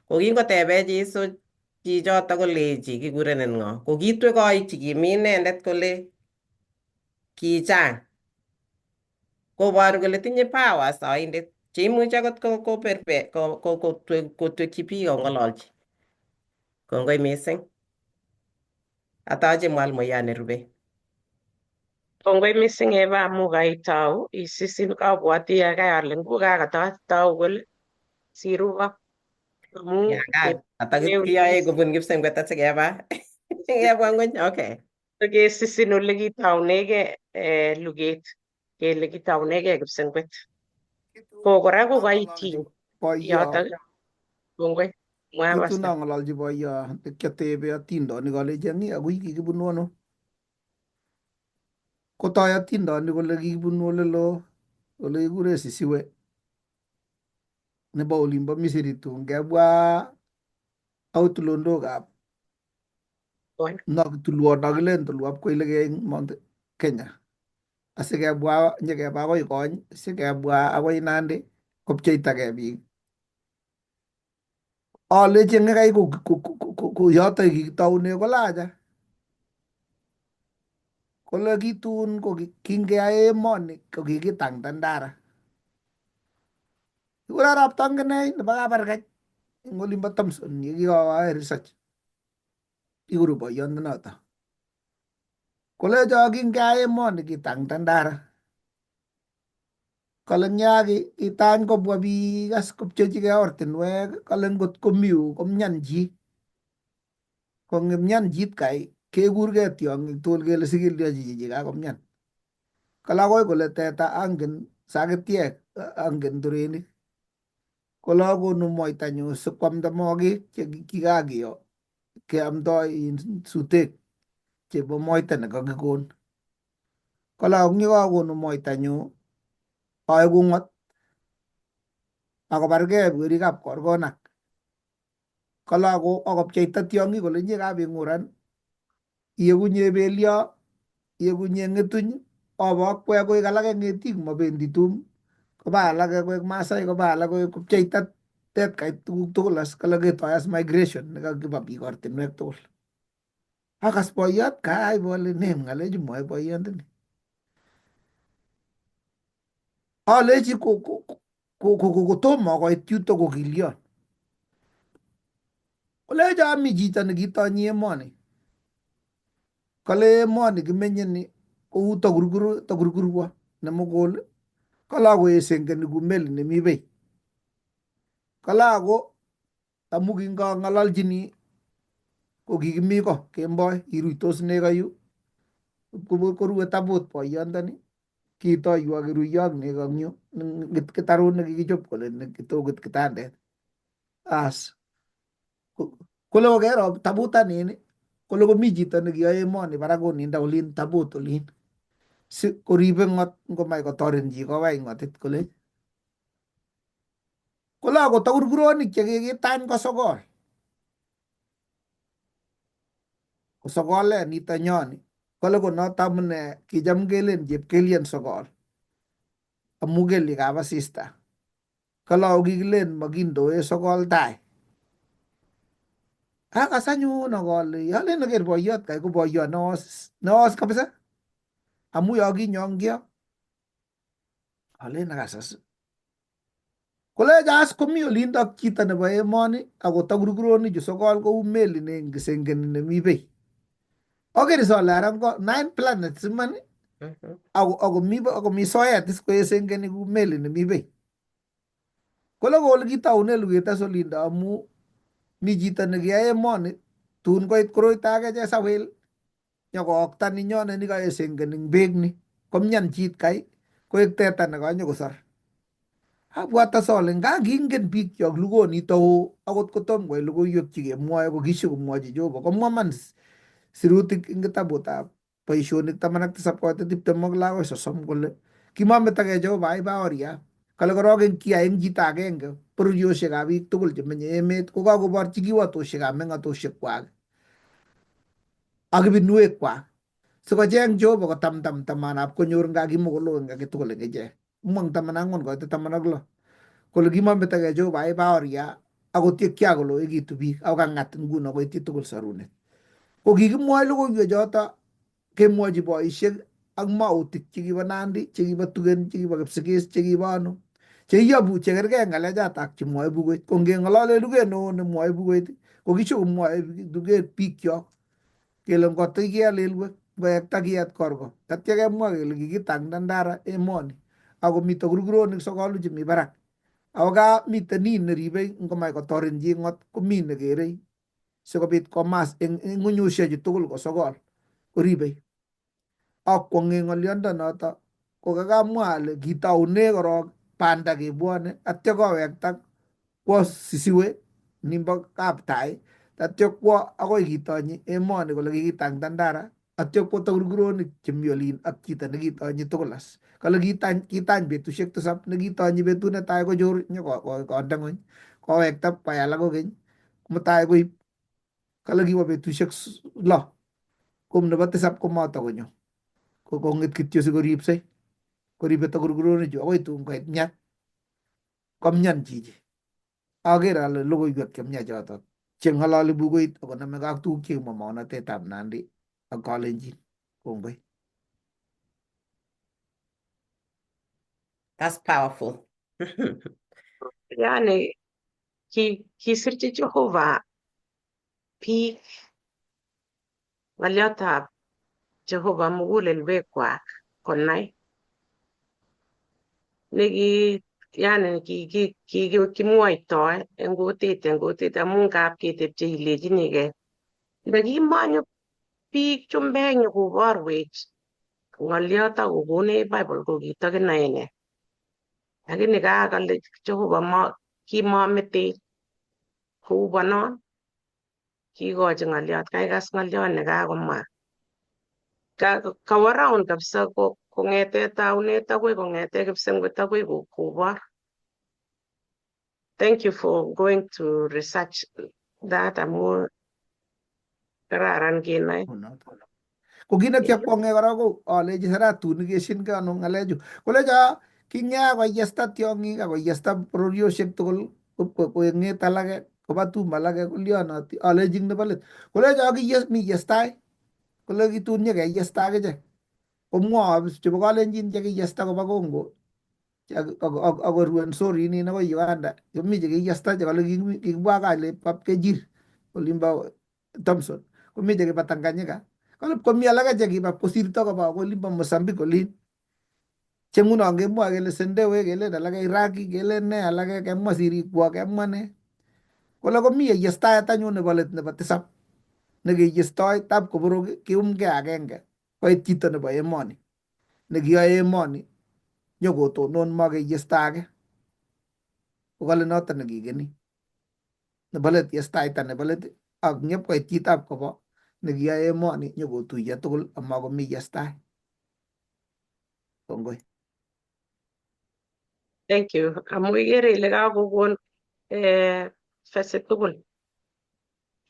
Ko kingotebe Jeiso chichoto kolechi kikurenen ng'o, ko kitwek oik chekimi inendet kole kichang. Koboru kole tinye powers oindet cheimuchi akot kotwekyi biik kong'ololchi. Kongoi mising. Atache mwalmoyot nerube. Kongoi mising Eva amu kaitou isisin kabwati akai ale ngukakatau kole siruko amu Atakiyoe kobun kipsengwet asikeba. Kebwa ng'ony, okay. kesisin ole kitaunegei luget kele kitaunegei kipsengwet. Ko kora ko kaitiny yotok. Kongoi. Mwa Betut Pastor. nong'ololchi boyo kiatebe atindonik alechi agui kikibunu ano, kotoi atindonik kole kikibunu oleloo ole kikure Sisiwe nebo olimbo Misri tun kebwa akoi tulondokab tulwot kilen tulwop Koilegei eng Mount Kenya asikebwa nyikeba akoi kony sikebwa akoi Nandi kopcheitagei biik. Alechi ngekai ko yoto kikitoune kolacha kole kitun ko kingeyae emoni ko kikitangta ndara kikure arap Tongenech nebo Kabargach eng olimbo Thomson yekikawae research kikuru boyondonoto kolecho kingeyae emoni kitangta ndara kale nya kitany kobwa biik as kopchechigei ortinwek kale ngot komiu komyan chi ko ngimyan chit kai kekurgei tiong'ik tugul kele sikiliochi chichi kakomyan. Kale akoi kole teta angen sakitiek angen turenik kole akonu moitanyu sikwamda mokik chekikakiyo keamdoi sutek chebo moita nekakikon. Kale eng yekakonu moitanyu aeku ng'ot akobargei werikab korkonak. Kale akopcheita tiong'ik kole inye kabing'uran iyeku nyebelio iyeku nyeng'etuny obokwek koek alake ng'etik mabendi tum koba alake koek Masai koba alake kopcheita tetkait tuguk tugul as kale ketoi as migration nekakiba biik ortinwek tugul. Akas boiyot kai bole nee ng'alechu mwoe boyondoni. Alechi kotomo koit yuto ko kilion. Kolecho mi chito nekitonyi emoni. Kale emoni kimenye ni kou takurkurwa nemugul. Kale akoesengeni kou meli nemi bei. Kale ako amu kingang'ololchini ko kikimi ko kemboi kiruitos neko yu korue tabut boyondoni kitoiyu akeruiyo ak neko eng yu kitarut nekikichop kole kitokit kitandet as kole kokero tabutanin kole komi chito nekiyoe emoni barak konindo olin tabut olin si koribe ng'ot ngomach kotoren chi kowai ng'otit kole ako takurkuronik chekikitany ko sokol nito nyoni kole konoto amune kicham kelen chepkelyen sokol amu kelyekab asista. Kale ako kikilen makindoe sokol tai. Akas anyun akole alen aker boiyot kai ko boiyot neos kabisa amu yo kinyongyo alen akasas kolecho as komi olindok chito nebo emoni ako takurkuronichu sokol kou meli nekisengeni nemi bei. Akere sole aran ko 9 planets iman akomi soet is koesengeni kou meli nemi bei. Kole kole kitaune luget as olindo amu mi chito nekiyae emoni tun koit koroito age chesawel nyokookta ninyone nikaesengeni eng beek ni komyan chit kai koek teta nekanyokosor. Abwat as ale nga kingen biik chok lugonito oo akot kotom koit logoiwek chekemwoe ko kishikomwochi Jehova komwa man sirutik eng kitabutab Boisionik 17 koit 26 kole kimametogei Jehova ai baoriat kale korok eng kia eng chito agenge bororiosiekab biik tugul chemenye emet ko kakoborchi kiwatoshekab meng'atoshek kwak ak ibinwek kwak sikocheng Jehova kotamtam tamanab konyor nga kimokolo eng age tugul eng ichek. Mwang 14 koite 16 kole kimametogei Jehova ai baoria akotyekchi akoloekitu biik ako kang'at nguno koityi tugul sorunet. Ko kikimwoi logoiwechoto kemwochi boisiek ak mautik chekibo Nandi, chekibo Tugen, chekibo Kipsigis, chekibo ano cheiyobu chekergei ng'alechatak chemwoe bukuit. Ko ngeng'olole luget neo nemwoe bukuit ko kishokomwoe luget biikchok kele ngotikelelwek ngoekta kiyat korko tatya kemwa kele kikitangda ndara emoni akomito kurkuronik 9 chemi barak ako ka mite nin neribei ngomach kotorin chi ng'ot komi nekerei sikobit komas eng ng'unyusiechu tugul ko 9 koribei. Akwong'e ng'oliondonoto ko kakamwa ale kitoune korok banda kebwone atya kowekta kwo sisiwe nimbo kaptai tatya kwo akoi kitonyi emoni kole kikitangda ndara atya kwo takurkuronik chemi olin ak chito nekitonyi tugul as kale kitany betusiek 7 nekitonyi betut netai kochor nyokonde ng'ony kowekta koyal ak kokeny mutai koib kale kiwo betusiek 6 ko nebo 7 komatakonyo kokong'et kityo sikoripsei koribe takurkuronichu akoi tun koit myat komyan chichi. Aker ale logoiwek chemyachoto cheng'ololi bukuit akonamegei ak tuguk chekimwa maonatetab Nandi ak Kalenjin. Kongoi. That's powerful. Yani kisirchi Jehova biik ng'oliotab Jehova mugulelwekwak konai yani kimwoitoi eng kutit amu ngap ketepche ilejinigei ndakimanyo biik chumbek nyokoborwech ng'oliot akokonech Bible ko kitakinae ne. Lakini kakale Jehova kimametech kou bonon kikochi ng'oliot kaikas ng'oliot nekakomwa kawo round kabisa kong'ete taunet akoi kong'ete kipsengwet akoi kobor. Thank you for going to research that amu kararan kenai. Ko kit netya kwong'e kora ko alechi saratun keshinkei ano ng'alechu kolecho king'ea koyesta tiong'ik akoyesta bororiosiek tugul koeng'et alake koba tum alake kolionoti alechi nebo let kolecho mi yestai kole kitun nyekeyesta akichek komwoe chebo Kalenjin chekiyesta koba Congo akoruen sorini akoi Uganda komi chekiyesta chekale kikibwa kalyet kapkejir olimbo Thompson komi chekiba Tanganyika komi alake chekiba kosirto koba olimbo Mozambique olin che nguno kemwoe kele sendewe kelen alake Iraki kelen ne alake kemwa sirikwok kemwa ne kole komi yeyestaet anyun nebo let nebo 7 nekeyestoi tab koborok kiumgei agenge koit chito nebo emoni nekiyoe emoni nyokotonon makeyesta age kokale noto nekikeni nebo let yestaita nebo let ak nyepkoit chitab kobo nekiyoe emoni nyokotuiyo tugul amakomi yestai. Kongoi. Thank you. Amu ikere ile kakokon fese tugul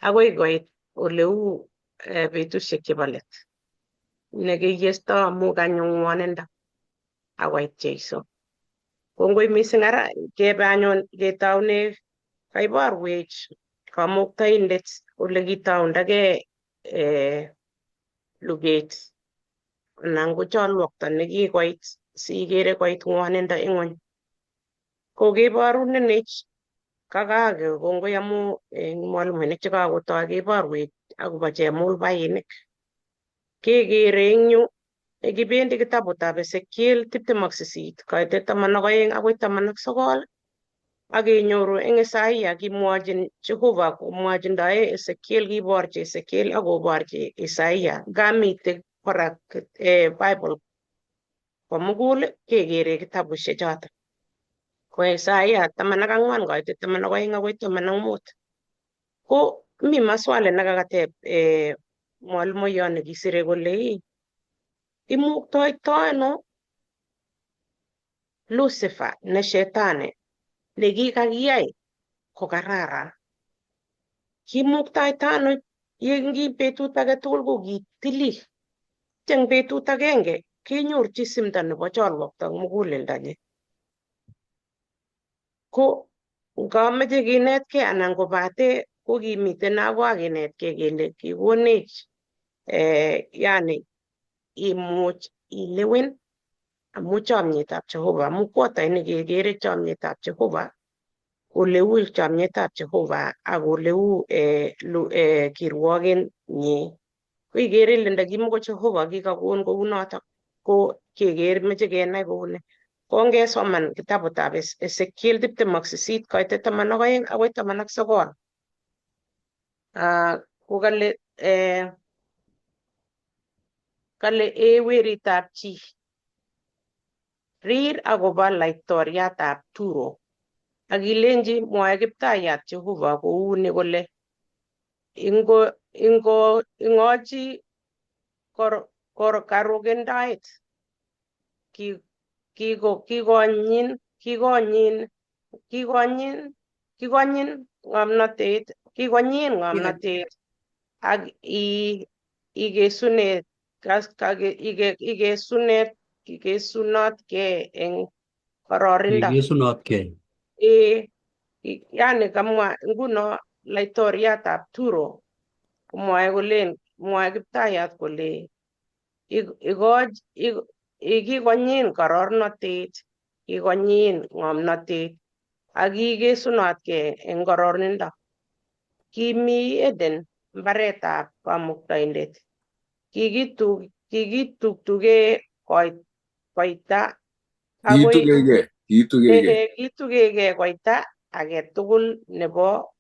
akoi koit oleu betusiek chebo let nekiyesto amu kanyo ng'wonindo akoit Jeiso. Kongoi mising ara kebe anyun ketoune kaiborwech kamuktaindet ole kitoundagei luget anan ko cholwokto nekikoit sikere koit ng'wonindo eng ng'ony. Kokeborunenech kakake kongoi amu mwalimuinik chekakotoi keborwech akobo chemulbainik. Kekere eng yu kibendi kitabutab Ezekiel 28 koite 12 akoi 19 akenyoru eng Isaia kimwochin Jehova komwochindoe Ezekiel kiborchi Ezekiel akoborchi Isaia ngamite kora Bible komugul kekere kitabushek choto ko Isaia 14 koite 12 akoi 15 ko mi maswali nekakateb mwalimuiyot nekisire kole imuktoito ano Lucifer ne shetani nekikakiyai ko kararan. Kimuktaita ano yengi betut age tugul ko kitilil. Cheng betut agenge kenyorchi simdo nebo cholwokto eng muguleldonyi. Ko ngameche kinetkei anan kobate ko kimiten ako akinetkei kele kikonech yani imuch ilewen amu chomyetab Jehova, amu kwotainik kekere chomyetab Jehova oleu chomyetab Jehova ak oleu kirwokenyi. Ko ikere ile ndakimoko Jehova kikakon kounotok ko keker meche kenai kouni. Ko ngesoman kitabutab Ezekiel 28 koite 12 akoi 19 ko kale weritab chi rir akobo laitoriatab Turo akilenji mwae Kiptayat Jehova kouni kole ingochi karogendoet kikonyin ng'omnotet ak ikesunotgei eng kororindo. Kigesunotkei. Yani kamwa nguno laitoriatab Turo mwae Kiptayat kole kikonyin korornotet, kikonyin ng'omnotet ak kikesunotgei eng kororindo. Kimi Eden mbaretab Kamuktaindet, kikitugtuge koita kitugege koita age tugul nebo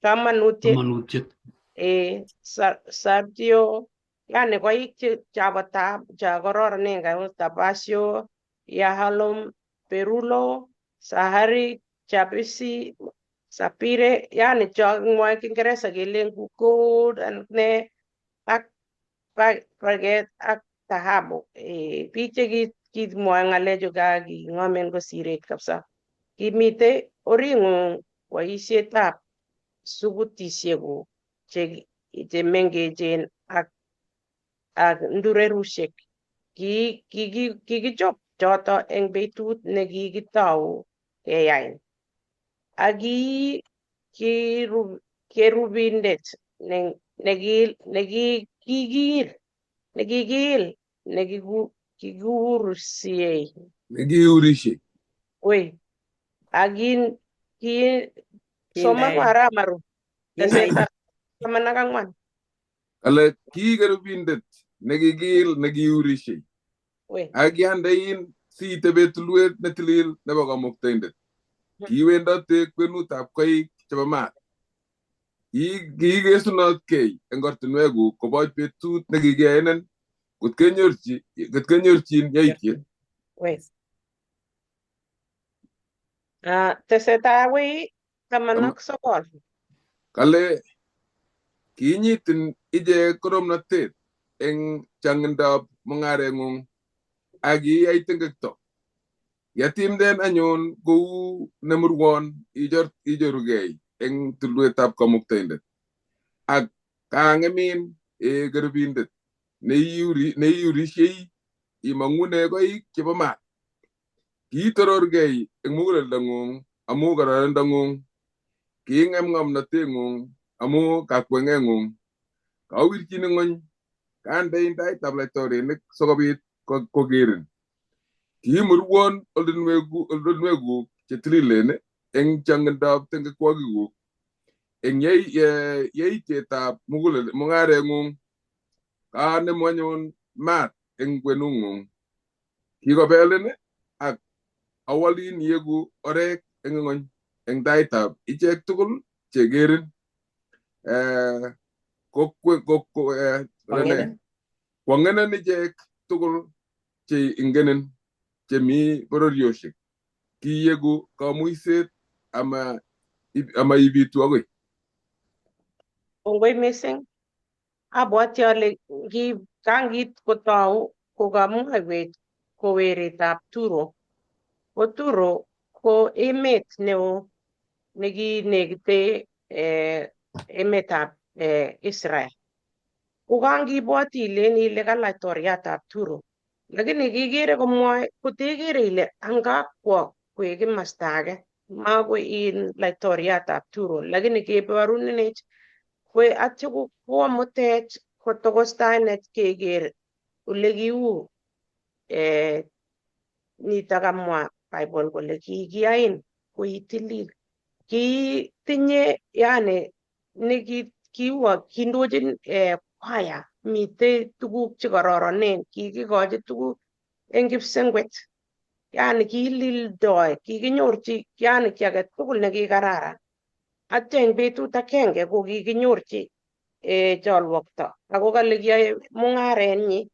kamanutiet. Sabtio yani koik cha kororonen Tapasio, Yahalom, Perulo, Sahari, Chapisi, Sapire, yani cho mwae Kiingereza kelen gold and ne ak paget ak dhahabu. Biik che kimwoe ng'alechu king'omen kosiret kabisa. Kimitei oring'ung boisietab sukutisiekuk che mengechen ak ndurerusiek. Kikichop choto eng betut nekikitou keyai. Ak kerubindet nekiurishei. Wei. Ak soman wara maru. Teseta 14. Ale ki kerubindet nekiurishei. Ak yandein sitebe tulwet netilil nebo Kamuktaindet. Kiwendote kwenutab koik chebo maat. Kiikesunotkei eng ortinwekuk koboch betut nekikiyaenen kot kenyorchin yaitiet. Tesetai wei 19. Kale kinyitin ije koromnatet eng changindab mung'areng'ung ak iyai tengekto. Yatimden anyun kou nemurwon icherugei eng tulwetab Kamuktaindet. Ak kang'emin kerubindet neiurishei imang'une koik chebo maat. Kiitororgei eng muguleldang'ung amu kororonindang'ung. Kiing'em ng'omnoteng'ung amu kakweng'eng'ung. Kawirchini ng'ony kandein taitab laitorinik sikobit kokerin. Kiimurwon oldonwekuk chetililen eng changindab tengekwokikuk. Eng yaitietab mung'areng'ung kanemu anyun maat eng kwenung'ung. Kikobelin ak awalin iegu orek eng ng'ony eng taitab ichek tugul chekerin. Kwang'enen ichek tugul che ingenen chemi bororiosiek. Kiyegu kamuiset ama ibitu agoi. Kongoi mising. Abwoti ale kangit kotou kokamwaiwech ko weritab Turo. Ko Turo ko emet neo nekinekite emetab Israel. Ko kangibwoti ile ka laitoriatab Turo. Lakini kikere komwoe kotekere ile angakwo koek kimasta age mako in laitoriatab Turo, lakini keborunenech kwe atyo kowo mutech kotokostai keker ole kiu nito kamwa Bible kole kikiyain koitilil. Kitinye yani kiwa kindochin kwaya mitei tuguk chekororonen kikikochi tuguk eng kipsengwet yani kilildoi kikinyorchi yani ki age tugul nekikararan atyo eng betut agenge ko kikinyorchi cholwokto ako kale kiyoe mung'arenyi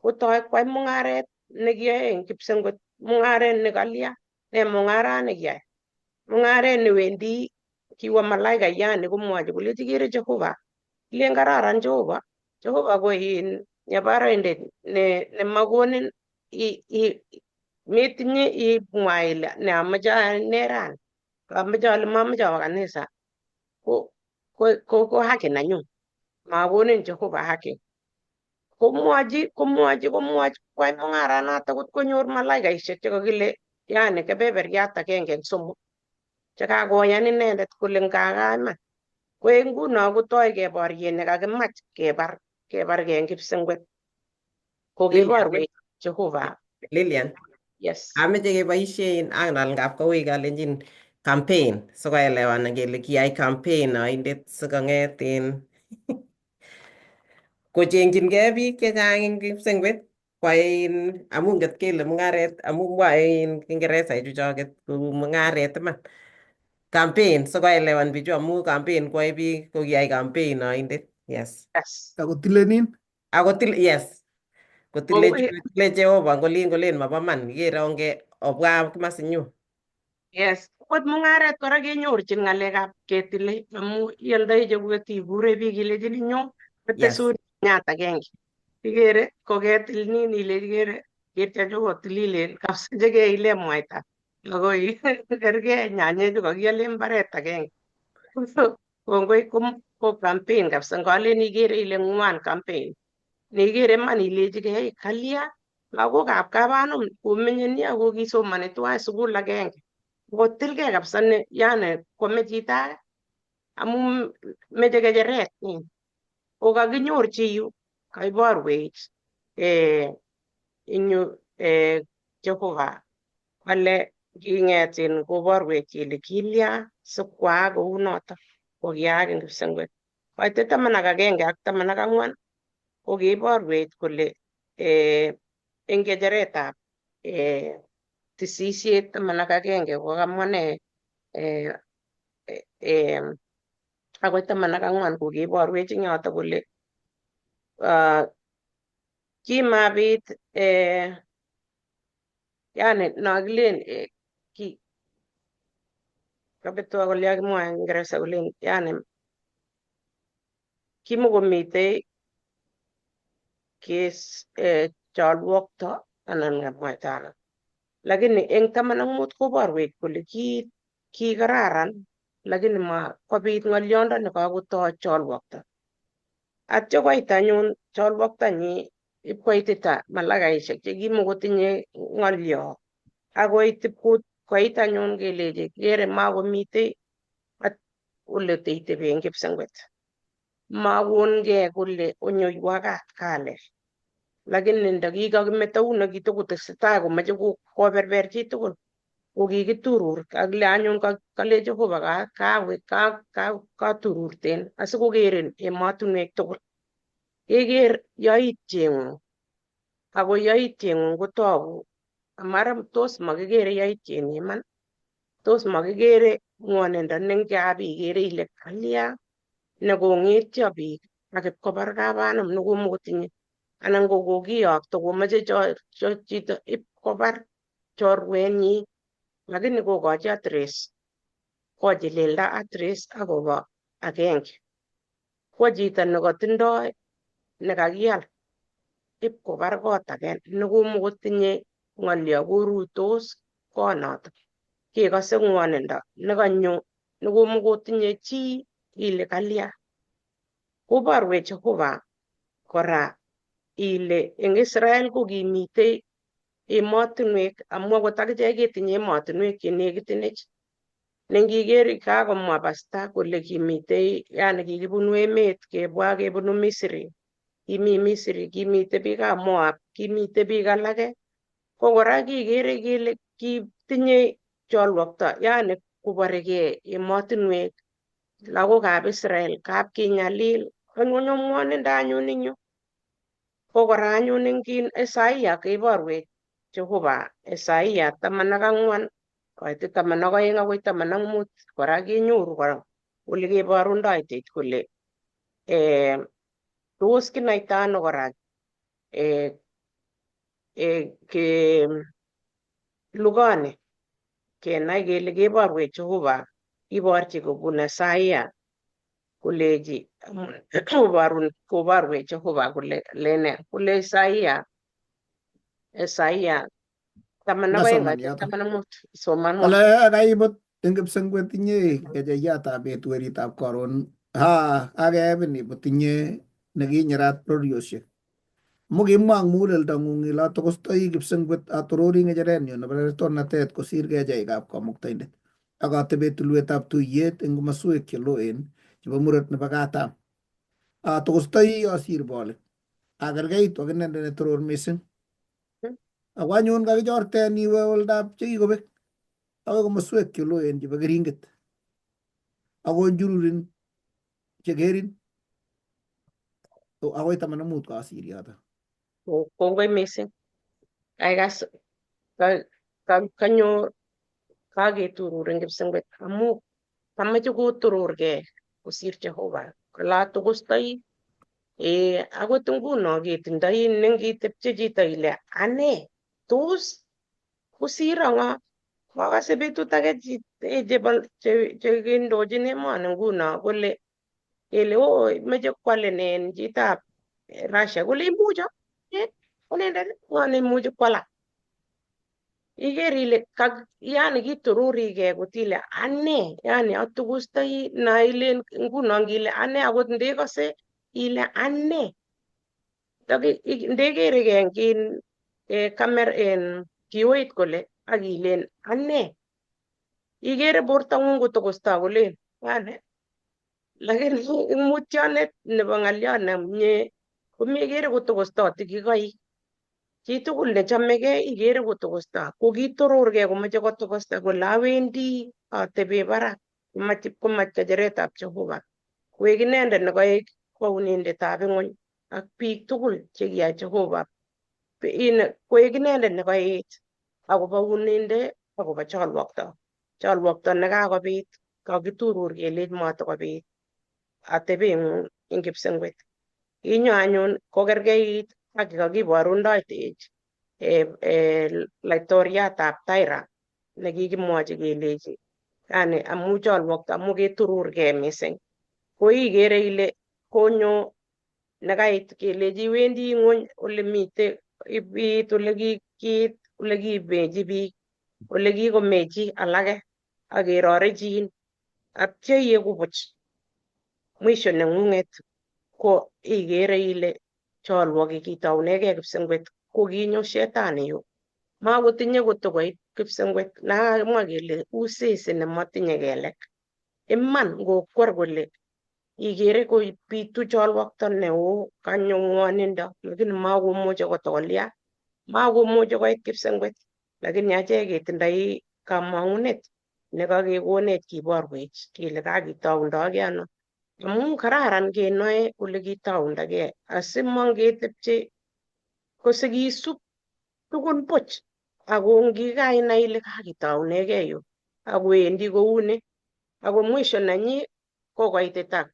kotoi kwai mung'aret nekiyoe eng kipsengwet mung'aret nekalya mung'arani kiyoe mung'aret newendi kiwo malaikayat komwochi kole ikere Jehova ilen kararan Jehova ko in nyabaroindet nemakonin metinye imwa ile ne amache ane rani amache ale mamoche awo kanisa ko haki nenyu makonin Jehova haki komwochi kwai mung'aranoto kot konyor malaikaishek chekakile yani kebeberiat agenge eng somok chekakoyan inendet kole ngaka iman ko nguno kotoi keborye nekakimach kebargei eng kipsengwet kokeborwech Jehova. Lilian, Yes. ameche keboishe angal ngap kowei kalenjin campaign sikoelewan kele kiyai campaign oindet sikong'et kochengchingei biik chechang eng kipsengwet kwain amu nget kele mung'aret amu mwae Kingeresa chuchoket kou mung'aret iman campaign sikoelewan bichu amu campaign kwae biik ko kiyai campaign oindet. Yes. Yes. Takotilenin. Yes. Kongoi. Kotile Jehova ngolen mabo man ikere onge obwa kimasinyu. Yes. Kot mung'aret kora kenyorchin ng'alekab ketile amu ioldoi chekuket ibure biik ilechini nyo kotesun nyat agenge. Ikere koketil nin ile ikere chechuk tililen kabisa chekeile mwaita. Akoi kergei nyanyechu kakiale mbaret agenge. Kongoi ko campaign kabisa ngalen ikere ile ng'wan campaign. Neikere man ilechigei kalya lagokab kabanum komenye ni ako kisomani tuwai sukul agenge. Kotilgei kabisa yani kwame chito age amu meche kecheret ko kakinyorchi yu kaiborwech inyu Jehova kole king'etin koborwech kele kilya sikwaak kou noto ko kiyaak eng kipsengwet. Koite 11 ak 14 ko kiborwech kole eng kecheretab tisisiet 11 ko kamwa ne akoi 14 ko kiborwech eng yoto kole kimabit yani nakilen kabetwa kole yakimwa eng Kingeresa kole yani kimukomitei kes cholwokto anan ngamwaitano lakini eng 15 koborwech kole kikararan lakini makobit ng'olyondoni kakotoi cholwokto atyo koit anyun cholwoktonyi ipkoitita malaikaishek chekimukotinye ng'olyo akoit koit anyun kelechi kere makomitei ole teitebe eng kipsengwet makongei kole onyoiwa kat kalel lakini ndakikakimeto uno kitokotesetai komeche koberber chitugul ko kikiturur kakile anyun kale Jehova katururten asikokerin emotinwek tugul keker yoityeng'ung ako yoityeng'ung kotogu mara tos makikere yoityenyi iman tos makikere ng'wonindo nengapikere ile kalya nekong'etyo biik ak ipkobar kabanum nekomokotinye anan ko kokiyokto komeche chito ipkobar chorwenyi lakini kokochi address kochililda address akobo agenge kwo chito nekatindoi nekakial ipkobar kot age nekomokotinye ng'olyo koruitos konoto kekose ng'wonindo nekanyo nekomokotinye chi ile kalya. Koborwech Jehova kora ile eng Israel kokimite emotinwek amu akot akichek ketinye emotinwek chenekitenech. Nengiker kakomwa pasta kole kimite yani kikibunu emet kebunu Misri. Kimi Misri, kimite biikab Moab, kimite biik alake. Ko kora kikere kele kitinye cholwokto yani koborege emotinwek lagokab Israel kap kinyalil konyo ng'wonindo anyun eng yu. Ko kora anyun eng Isaiah keborwech Jehova Isaiah 14 koite 12 akoi 15 kora kenyoru kora ole keborundoitech kole tos kinoito ano kora ke lugani kenai kele keborwech Jehova iborchi kobun Isaiah kolechi koborwech Jehova kole kole Isaiah 12 Nasoman koit yoto. 15 soman mo. Kale kaibut eng kipsengwet inye kecheyatab betut weritab koron. Akebin ibut inye nekinyerat bororiosiek. Mukimwa ang muguleldo ng'ung ile atokostoi kipsengwet atorori ng'echerenyu nebo rertonatet kosir kecheikab Kamuktaindet. Ak atebe tulwetab tuiyet eng komoswek cheloen chebo murot nebo katam. Atokostoi asir bolik. Akergeitu ak inendet netoror mising. Ako anyun kakichorten iwe oldab chekikobek akoi komoswek cheloen chebo keringet. Ako njururin chekerin akoi 15 kasir yoto. Kongoi mising. Aikas kanyor kaketurur eng kipsengwet amu kameche kotororgei kosir Jehova. Kole atokostoi akot nguno ketindoi nengitepche chito ile ane tos kosiro ng'o. Makase betut age chekindochin emoni nguno kole kele meche kwalenen chitab Russia kole imucho inendet ng'o neimuchi kwala. Iker ile yani kitororigei kot ile ane yani atokostoi na ilen nguno ngile ane akot ndekose ile ane ndekeregei eng kiooit kole akilen ane ikere bortang'ung kotokostoi kolen yani lakini eng mutyonet nebo ng'alyot nemie komekere kotokostoi tikikoik. Chitugul nechamegei ikere kotokostoi ko kitororgei komeche kotokostoi kole awendi atebe barak komach kecheretab Jehova koek inendet nekaek kwounindetab ing'ony ak biik tugul chekiyai Jehova koek inendet nekaet akobo uninde akobo cholwokto nekakobit kakiturur kelech matikobit atebeng'ung eng kipsengwet. Inyo anyun kokergeit ak kakiborundoitech laitoriatab Taira nekikimwochi kelechi yani amu cholwokto amu ketururgei mising ko ikere ile konyo nekait kelechi iwendi ng'ony ole mite ibit ole kibechi biik ole kikomechi alake akerorichin atyo iegu buch. Mwisho neng'ung'et ko ikere ile cholwoki kitounegei kipsengwet ko kinyo shetani yu makotinye kotokoit kipsengwet nakakimwa kele u sese nematinye kelek. Iman ngokwer kole ikere kobitu cholwokto neo kanyo ng'wonindo lakini makomuche kotokolya makomuche koit kipsengwet lakini achek ketindoi kamang'unet nekakekonech kiborwech kele kakitoundogei ano amu kararan kenoe ole kitoundagei asimangetepche kosikisup tugun buch ako ngikainai ile kakitounegei yu akowendi kouni ako mwisho nenyi ko koititak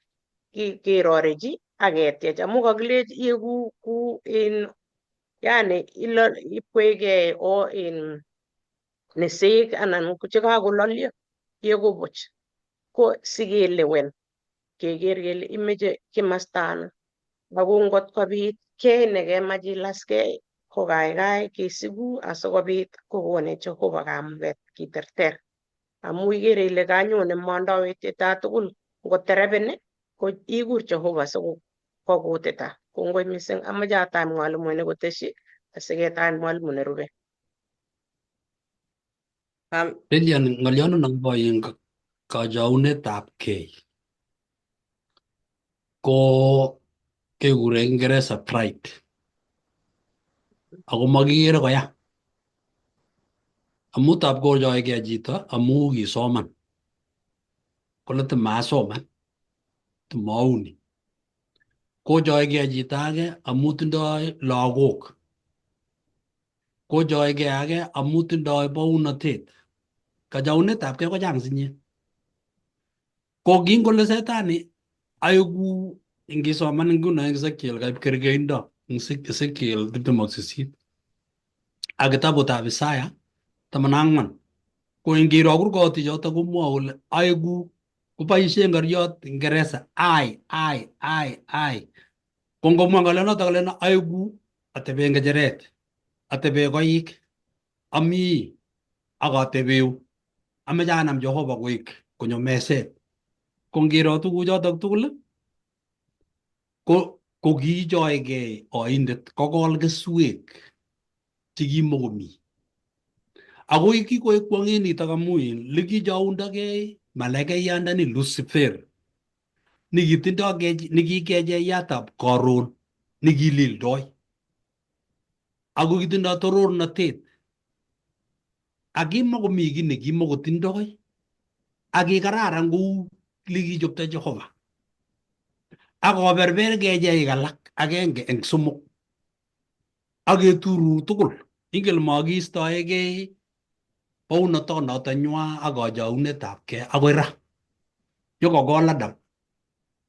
kerorechi aketiech amu kakilech iegu ku yani ipkoekei neseek anan chekakololyo iegu buch ko sikelewen keker kele imeche kimasta ano ako ngot kobit kei nekemach ilaskei ko kaikai kesiku asikobit kokonech Jehova kamuget kiterter. Amu ikere ile kanyone mondowetiet tugul ngotereben ko ikur Jehova sikokutita. Kongoi mising, amache atany mwalimu koteshi asiketany mwalimu nerube. Lilian, ng'oliondo neboyin kachaunetabkei ko kekure Ingereza pride ako makikere koya amu tab kochoigei chito amu kisoman kole timasoman timauni, kochoigei chito age amu tindoi lagok, kochoigei age amu tindoi bounatet. Kachaunetabkei kochang sinye. Ko kingole setani aiku ingisoman nguno eng Ezekiel kaib kergeindo eng Ezekiel 28 ak kitabutab Isaya 14 ko ingiro kurgoti choto komwoe kole aiku, koboisie ngoriot Ingereza I. Ko ngomwa ngolionoto kole aiku atebe ngecheret, atebe koik, ami ak atebe yu, ameche anam Jehova koik konyo meset. Ko ngiro tuguchotok tugul ko kiichoigei oindet kokol keswek chekimokomi. Ako kikoek kwong'et nitok amu likichoundogei malaikayandani Lucifer nikikecheyatab karon nikilildoi ako kitindoi torornatet ak kimakomi kiy nekimokotindoi ak kikararan kou likichopto Jehova ak koberber kecheik alak agenge eng somok ak keturu tugul. Ingel makiistoegei bounotonoto nywa ak kachaunetabkei akoi ra. Nyokokol Adam,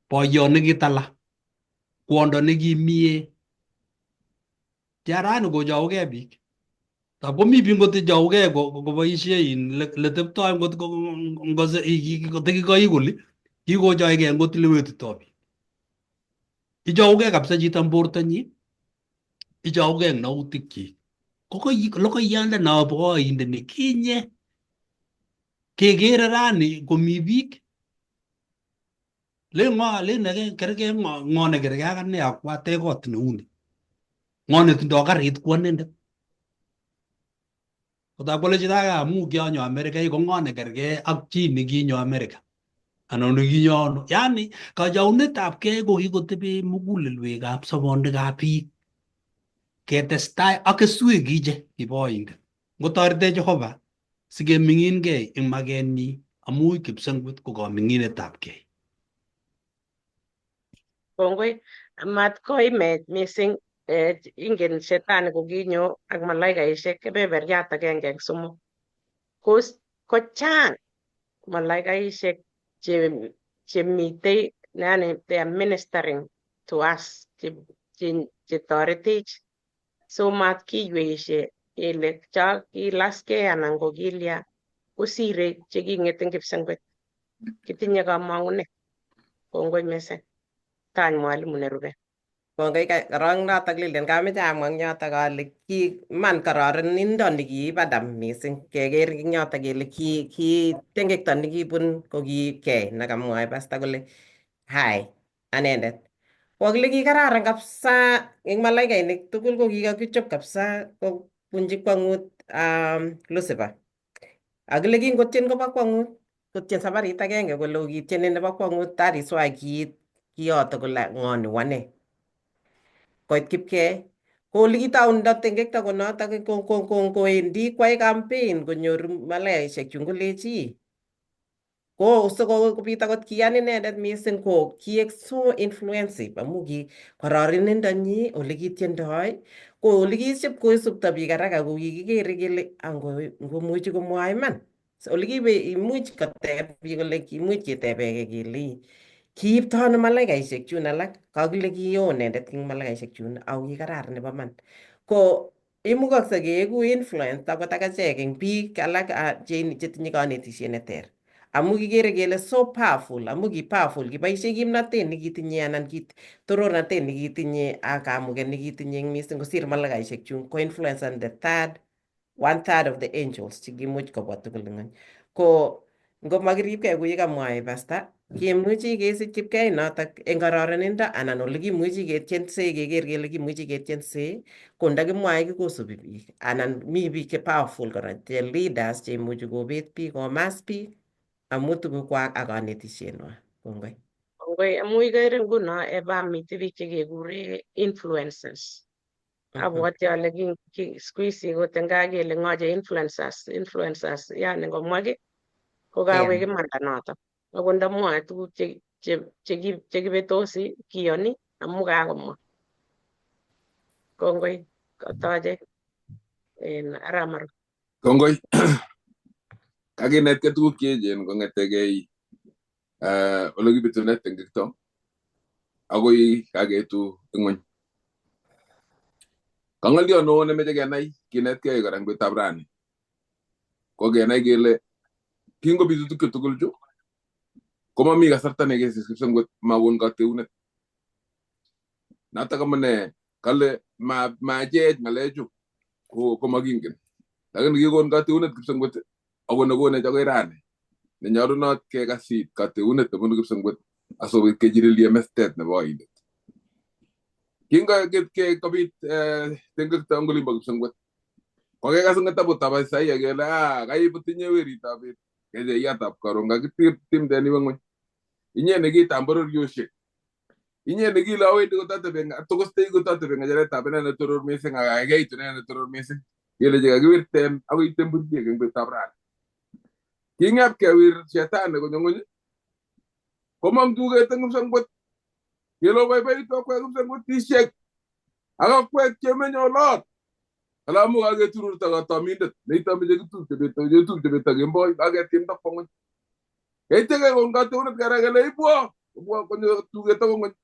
boiyot nekitala, kwondo nekimie. Tiarani kochougei biik. Tab komi biik ngotichougei koboisie leteptoi ngotikikoik oli, kikochoigei ngot lewetitoi biik. Ichougei kabisa chito eng bortonyi, ichougei eng nautikchi. Ko logoiyandano bo oindet kinye kekere rani komi biik len kergei ng'o nekergei ak ane akwate kot neuni, ng'o netindoi karit ko anendet. Kotab kole chito age amu kianyo Amerika ko ng'o nekergei ak chi nekinyo Amerika anan nekinyo ano. Yani kachaunetabkei ko kikotebi mugulelwekab sobonwekab biik ketestai ak keswek kiche kibo oindet. Ngotoretech Jehova sikeming'ingei eng makenyi amu kipsengwet ko kaming'inetabkei. Kongoi, mat koimet mising, ingen shetani kokinyo ak malaikaishek kebeberyat agenge eng somok. Ko chang malaikaishek chemitei, yani they are ministering to us, chetoretech. So mat kiyweisie kele cho kilaskei anan ko kilya, kosire cheking'et eng kipsengwet. Kitinye kamang'unet. Kongoi mising. Tany mwalimu nerube. Kongoi korong notok Lilian, kameche amwa eng yotok ale man kororonindo nekiib Adam mising keker eng yotok kele ki tengekto nekibun ko ki kei nekamwae pasta kole hai anendet. Kokile kikararan kabisa eng malaikainik tugul ko kikakichop kabisa kobunji kwang'ut Lucifer. Akile kingotien kobo kwang'ut kotien sabarit agenge kole kitieni nebo kwang'ut that is why kiyoto kole ng'o ni wane. Koit kipkei ko olikitaundo tengekto konotok kowendi kwai campaign konyor malaikaishek chun koleji ko sikobit akot kiyan inendet mising ko kiek so influensive amu ki kororonindo nyi olikitiendoi ko olikisip koisupto biik haraka ko kikikere kele ngomuchi komwa iman. Olikibe imuch koteb biik kole kimuch ketebege kele kiipto ano malaikaishek chun alak, kakile kio inendet eng malaikaishek chun ako kikararan nebo man. Ko imukaksei keeku influence akot ak achek eng biik alak chetinye kanetisiet neter. amu kikere kele so powerful, amu ki powerful, kiboisie kimnatet nekitinye anan torornatet nekitinye ak kamuget nekitinye mising kosir malaikaisiek chun ko influensan the third 1/3 of the angels chekimuch kobwa tugul ng'ony. Ko ngomakiribgei kou yekamwae pasta, kemuchi kesich kipkei notok eng kororonindo anan ole kimuchi ketyense keker kele kimuchi ketyense ko ndakimwae kikosubi biik anan mi biik che powerful kora che leaders che imuchi kobet biik, komas biik amu tugukwak ak kanetisienywa. Kongoi. Kongoi, amu ikere nguno eba mitei biik chekekure influencers. Abwoti ale siku hizi kot nga kele ng'o che influencers yani ngomwa ki ko kawek imanda notok. Ako ndamwae tuguk chekibetosi kiyoni amu kakomwa. Kongoi katache Arap Maru. Kongoi. Kakinetkei tuguk cheechen kong'etegei ole kibitunet eng TikTok agoi kaketu ing'ony. Kang'alyo neo nemeche kenai kinetkei kora eng betutab rani ko kenai kele kingobitu tuguk tugul chu komami kasarta nekesis kipsengwet makon kateunet. Notok amune kale machech ng'alechu komakingen, lakini kikon kateunet kipsengwet ako nekonech akoi rani nenyolunot kekasit kateunet nebunu kipsengwet asikobit kechirilie mestet nebo oindet. Kingobit tengekto eng olimbo kipsengwet kokekas eng kitabut ab Isaia kele kaibut inye weritab bet kecheyatab karon kakitimden iwe ng'ony. Inye nekitam bororiosiek, inye nekile awendi tokostei kotatebe ng'echeretab inee netoror mising ak kakeitu inee netoror mising kele chekakiwirten akoi temburiek eng betutab rani. King'ep kewir shetani konyo ng'ony komong tuget eng kipsengwet kele oboiboitu akwek kipsengwetisiek ak akwek chemenye olot alamu kaketururta katomindet neitomeche kitupche beto kemboi kaketimda kwo ng'ony. Yeityo kekon kateunet kera kele ibwo konyo tuget akwo ng'ony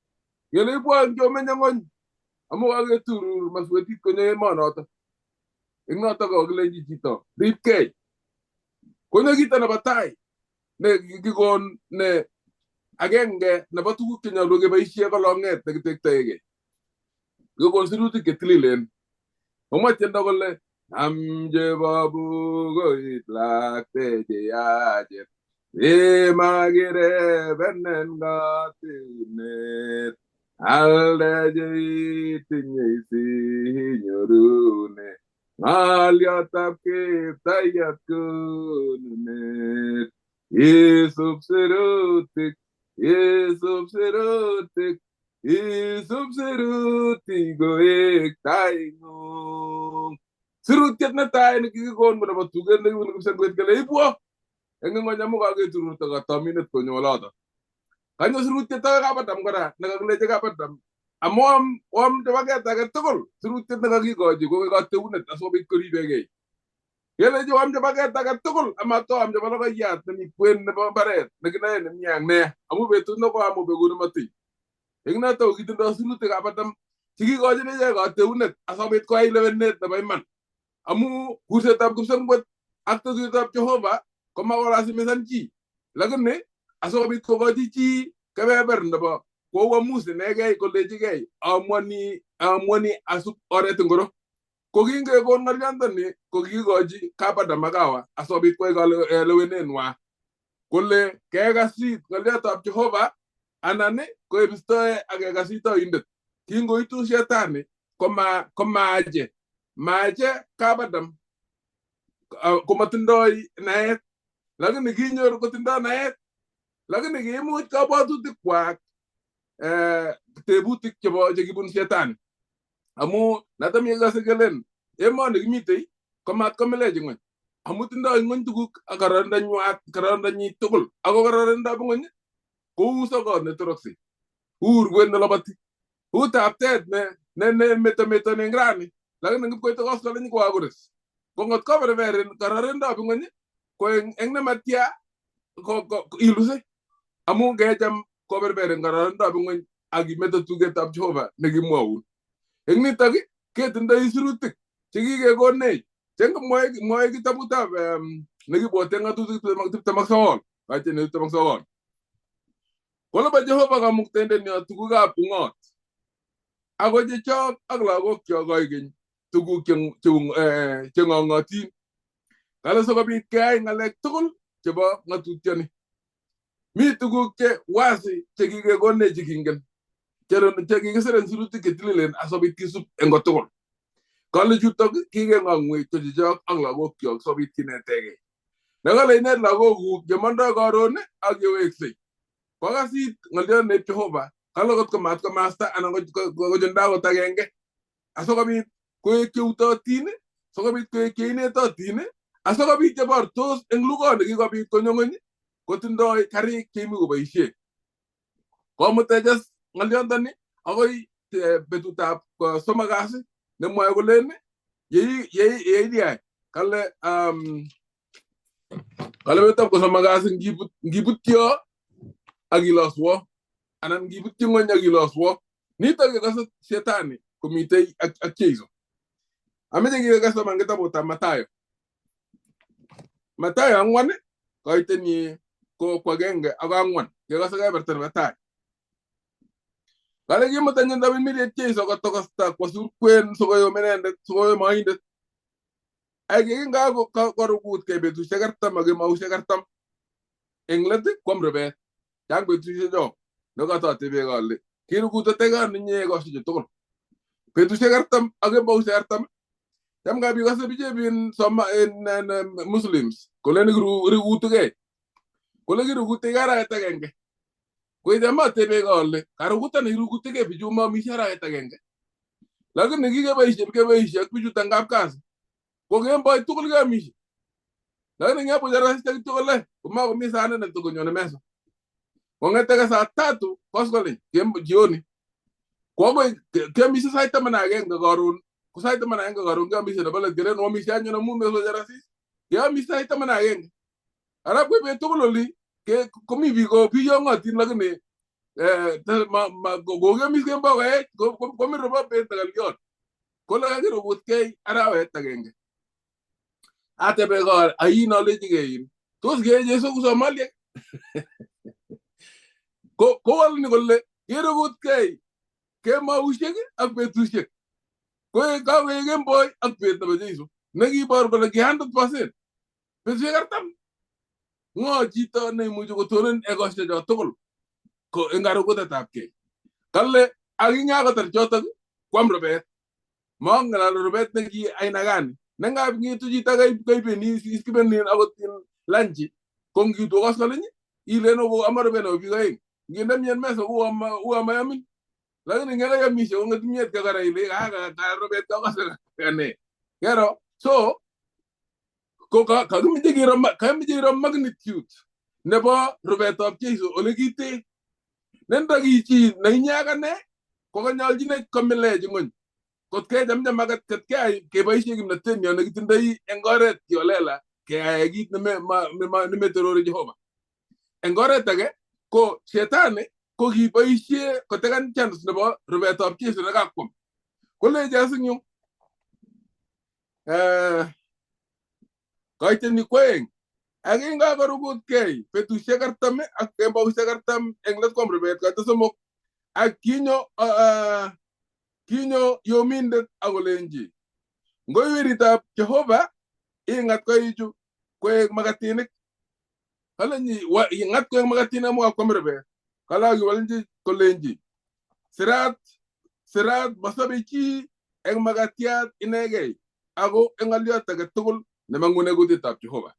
kele ibwo chomenye ng'ony amu kaketurur maswetit konyo emonoto. Eng notok kakilenji chito ripkei. Konyo kito nebo tai ne kikikon ne agenge nebo tuguk chenyolu keboisie kolong'et nekitektoegei. Kikon sirutik chetililen. Komwa tiendo kole amche babukoit lakte cheyachen makirebenen kateunet alde cheitinye sinyorune ng'olyotab Kiptaiyat konunet. Isub sirutik, isub sirutik, isub sirutik koek taing'ung. Sirutiet netai nekikikon nebo tuget nekibunu kipsengwet kele ibwo eng ng'ony amu kaketururta katomindet konyo oloto. Kanyo sirutiet age kabadam kora nekakileche kabadam amu om chebo ket age tugul sirutiet nekakikochi ko kateunet asikobit koribegei. Kelechi om chebo ket age tugul amatoam chebo logoiyat nemi kwen nebo mbaret nekinoe nemi ak ne amu betut nekoam obekun nemotiny. Eng notok kitindoi sirutik kabadam chekikochin ichek kateunet asikobit koyai lewenet nebo iman amu kursetab kipsengwet ak tetutikab Jehova komakorasimisan chi, lakini asikobit kokochi chi kebeber nebo koamus inegei kolechigei amuani asub oret ngoro. Ko kingekon ng'olyondoni ko kikikochi kabadam ak Hawa asikobit koyai lewenenwa kole kekasit ng'olyotab Jehova anan koebistoe ak kekasit oindet. Kingoitu shetani komaache kabadam komatindoi naet, lakini kinyor kotindoi naet, lakini kiimuch kabwatutik kwak tebutik chekibun shetani amu natam yekase kelen emoni kimitei komat komelech ng'ony amu tindoi ng'ony tuguk ak kororondanyi tugul ako kororonindab ng'ony kou sokot netoroksei, uu urwet neloboti, uu taptet ne metometoni eng rani lakini ngipkoite koskolenyi kokakores. Ko ngot koberberin kororonindab ng'ony ko eng nematya iluse amu ngecham koberberin kororonindab ng'ony ak imete tugetab Jehova nekimwaun. Eng nitok ketindoi sirutik chekikekonech chengomwoe kitabutab nekibwote ng'atutik 29 kaiteni tabang sawon kolo ba Jehova kamuktende ni tugukab ungot ako chechok ak lagok kyok koigeny tuguk chengongotin kale sikobit keyai ngalek tugul chebo ngatutyoni mi tuguk che wasi chekikekonech chekingen chekikisiren sirutik chetililen asobit kisub eng kotugul kale chutok kikengongwech chechok ak lagok kyok sobit kinetegei nekale inet lagokuk chemondoi karon ak yeweksei kokasit ngoliot ne Jehova kale kot komat komasta anan kochunda kot agenge asikobit koek cheutotin sikobit koek cheinetotin asikobit chebortos eng lugot nekikobit konyongony kotindoi karik cheimuch koboisie komutechas ngoliondoni akoi betutab somok kasi nemwoe kolen yeiyai kale betutab somok kasi ngibutyo akiloswo anan ngibutyi ngony akiloswo nitok kekase shetani komitei ak Jeiso ameche kekase man kitabutab Matayo 4 kaitenyi ko 1-4 kekase keberta nebo tai kale kimutanyi David miriet Jeiso kotokosta kwa surkwen sikoyom inendet sikoyom oindet ay kingakorukut kei betusiek 40 ak kemausiek 40 eng let kwam rubet chang betusiek cho nekatotebe kole kirukutote kaninye kosiche tugul betusiek 40 ak kemausiek 40 cham kabikase bichebin Muslims kole kirukutukei kole kirukutukei arawet agenge koicham atebe kole karukutani kirukutukei bichu mamishe arawet agenge lakini kikeboisie ak bichuto kapkasi ko kemboi tugul keamishe lakini ngebuch arasita kityo kole komakomi sanet netokonyone mesa kong'eteke saa 3 koskoleny jioni kokoi keamishe sait 11 karon ko sait 11 karon keamishe nebo let keren oamishe anyun amu mesoch arasis keamishe sait 11 arap koibet tugul oli komi biik biyongotin lakini kokemis kemboi koech komi robo bet ngaliot kole kakirukutkei arawet agenge atebe kole ayin alechigei tos kee Jeiso ku Somaliek kowalni kole kirukutkei kemausiek ak betusiek kakoek kemboi ak bet nebo Jeiso nekibor kole ki 100% betusiek 40 ngo chito neimuchi kotonon egosiek cho tugul ko eng karukutetab kei kale akinya kotar chotok kwam rubet mongalal rubet neki aina gani nengab ngitu chito kaibeni iskibenin akot lanchi ko ngitu koskoleny ileno ko amarube no biik aeng nginde mien mesa uwa mayamin lakini ngele yamishe ko ngetimiet ka kara ile ka rubet ka kosane kero so ko kakimiche kiro magnitude nebo rubetab Jeiso ole kite nenda kichi neinyakane ko kanyolchine komilech ngony kot kechamcham akat keboisie kimnatet nyo nekitindoi eng oret kiolela keyai kit nemetorori Jehova eng oret age ko shetani ko kiboisie kotekan chance nebo rubetab Jeiso nekakwam kolechi asingyu kaiteni kwoeng akingakorukutkei betusiek 40 ak kembousiek 40 eng let kwam rubet kaite somok ak kinyo yomindet akolenji ngoi weritab Jehova ingat koichu koek makatinik kalenji ingat koek makatinik amu kakwam rubet kala kiwalji kolenji sirat masabe chi eng makatiat inegei ako eng ngaliot age tugul nemangune kutitab Jehova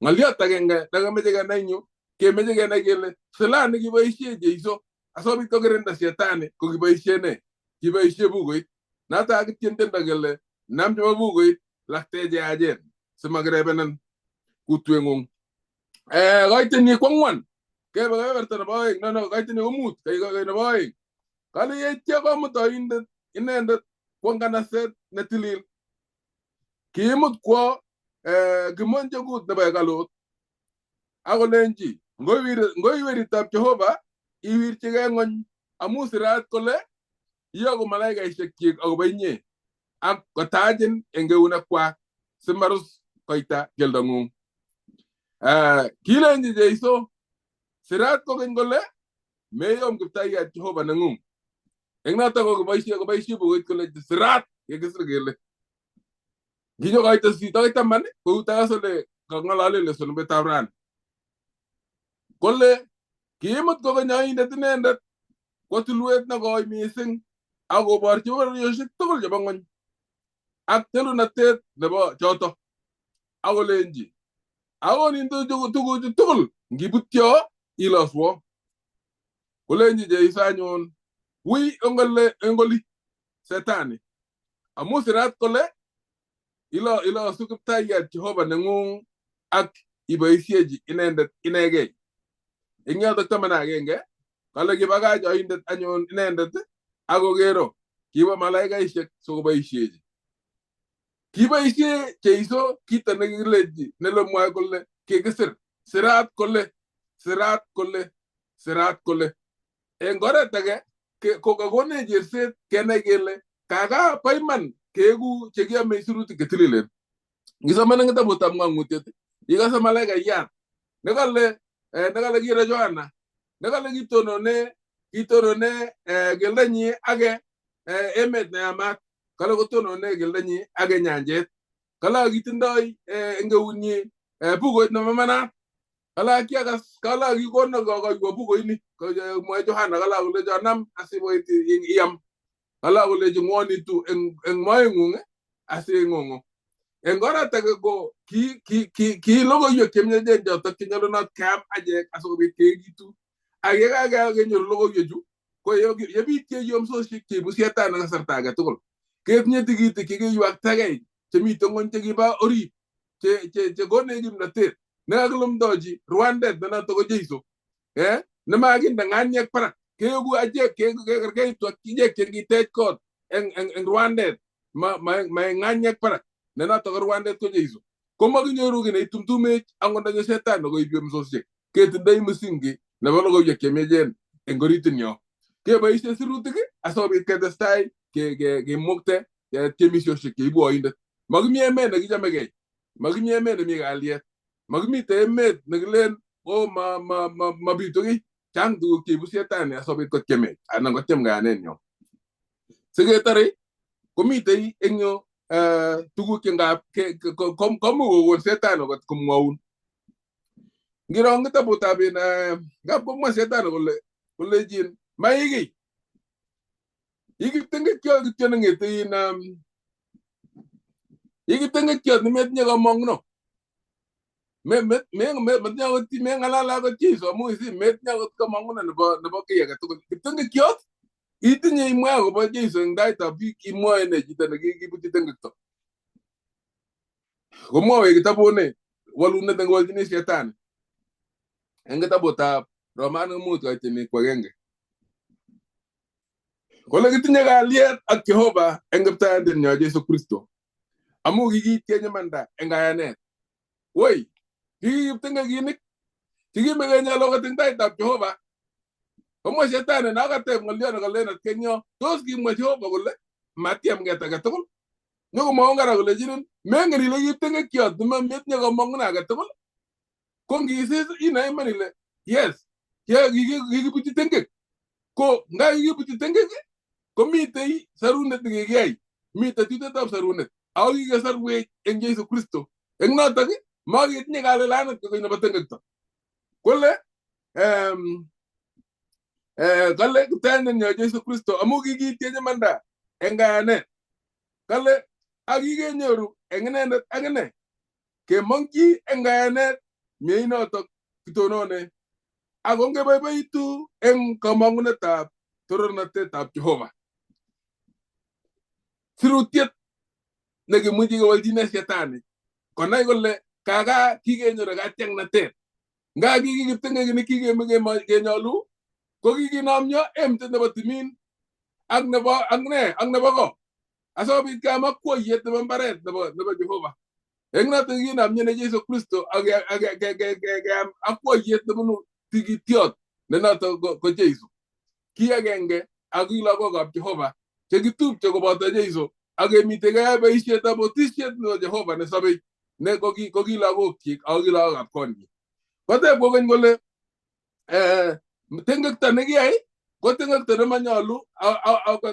ngaliot agenge nekameche kenai nyu kemeche kenai kele silani kiboisie Jeiso asobit kokirinda shetani ko kiboisie ne kiboisie bukuit nata akitiendendo kele nam chebo bukuit lakteche ajen simakirebenan kutwengung kaiteni ko 4 kebe keberta nebo oeng kaiteni ko 5 kai nebo oeng kale yeityo komutoindet inendet kwo nganaset netilil kiimut kwo kimonjekut nebo hekalut akolenji ngoi weritab Jehova iwirchigei ngony amu sirat kole iyoku malaikaisiek chik akobo inye ak kotachin eng eunekwak simarus koita keldongung kilenji Jeiso sirat kokeny kole meyom Kiptayat Jehova neng'ung. Eng notok ko koboisie bukuit kole sirat yekisir kele nginyo koito sitokit taman kou takasole kang'alale lesonobetab rani kole kiimut kokenyoindet inendet kwo tulwet nekoi mising akoborchi bororiosiek tugul chebo ng'ony ak telunatet nebo choto akolenji akonin tuguchu tugul ngibutyo iloswo. Kolenji Jeiso anyun wi engoli setani amu sirat kole ilosu Kiptayat Jehova neng'ung ak iboisiechi inendet inegei. Eng yotok 11 kale kibakach oindet anyun inendet akokero kibo malaikaisiek sikoboisiechi. Kiboisie Jeiso kito nekikilenji nelemwae kole kikisir sirat kole sirat kole sirat kole. Eng oret age kokakonech cherset kenai kele kaka bo iman keeku chekiame sirutik chetililen. Ngisomane kitabutab Ng'ang'utiet ikase malaikayat nekale kiro Johana nekale kitonone keldenyi age emet neyamat kale kotonone keldenyi age nyanjet kale kitindoi eng eunyi bukuit nemamanat kala kikono kokoiwo bukuini mwae Johana kala kole jonam asiboit iyam kala kole ng'wonitu eng moeng'ung asing'ong'o. Eng oret age ko ki logoiwek chemyachen chotok chenyolunot keam achek asikobit keekitu ak yekakenyoru logoiwechu ko yebit cheyomsosiek cheibu setan eng kasarta age tugul ketinye tikitik chekiywaktagei chemite ng'ony chekiba orit chekonech kimnatet nekakilumdochi rwandet nenotok ko Jeiso nemakinde ng'aniek barak keeku achek kekerkeitu ak ichek chekitech kot eng rwandet ma ng'aniek barak nenotok ko rwandet ko Jeiso komakinyoru ki neitumtumech angot ndanyo setan nekoib yomsosiek ketindoi msingi nebo logoiwek chemyachen eng oritinyo keboisie sirutik asikobit ketestai kemukte tiemisiosiek cheibu oindet. Makimi emet nekichamegei, makimi emet nemi kalyet, makimite emet nekilen mabitu kiy. Chang tuguk cheibu setani asikobit kotiemech anan kotiem kayanenyo. Siketore komitei eng yo tuguk chengap komuch kokon setani kot komwaun. Ngiro eng kitabutab ngap komwa setani kolejin maiki ikiptengekiot kityo neng'ete ikiptengekiot nemetinye kamong'uno meng'alal akot Jeiso amu isi metinye akot kamong'uno nebo kiy age tugul. Kiptengekiot itinye imwa akobo Jeiso eng taitab biik imwoe ne chito nekikibutyi tengekto. Komwoe kitabuni walunet nekiwolchini setani eng kitabutab Romanik 5:1 kole kitinye kalyet ak Jehova eng Kiptayandenyo Jeiso Kristo amu kikiityech imanda eng kayanet. Woi kikiptengekinik chikimekenyo lokot eng taitab Jehova komwa setani nakateb ng'olyo nekalen atkeng'yo tos kimwa Jehova kole matiem ket age tugul nyokomwaun kora kole chinin mengen ile kiptengekiot metinye kamong'uno age tugul ko ngisis inai iman ile yes kikibutyi tengek ko nga kikibutyi tengek komitei sarunet nekikiyai mitei tutetab sarunet ako kikesarwech eng Jeiso Kristo eng notok maketinye kalelanet kokeny nebo tengekto kole kale Kiptayandenyo Jeiso Kristo amu kikiityech imanda eng kayanet kale akikenyoru eng inendet akine kemong'chi eng kayanet mieinotok kitonone ako ngeboiboitu eng kamong'unetab torornatetab Jehova. Sirutiet nekimuchi kewolchine setani konai kole kaka kikenyoru katiaknatet nga kikiptengekinik kenyolu ko kikinomyo emtet nebo timin ak nebo ko asikobit keam akwoiyet nebo mbaret nebo Jehova. Eng notok kikinomyo Jeiso Kristo ak keam akwoiyet nebunu tikitiot nenotok ko Jeiso. Ki agenge ak lagokab Jehova chekitupche koboto Jeiso ak kemite keyai boisietab otisiet nebo Jehova nesobei ne ko ki lagokchik ako ki lagokab konyi. Koteb kokeny kole tengekto nekiyai ko tengekto nemanyolu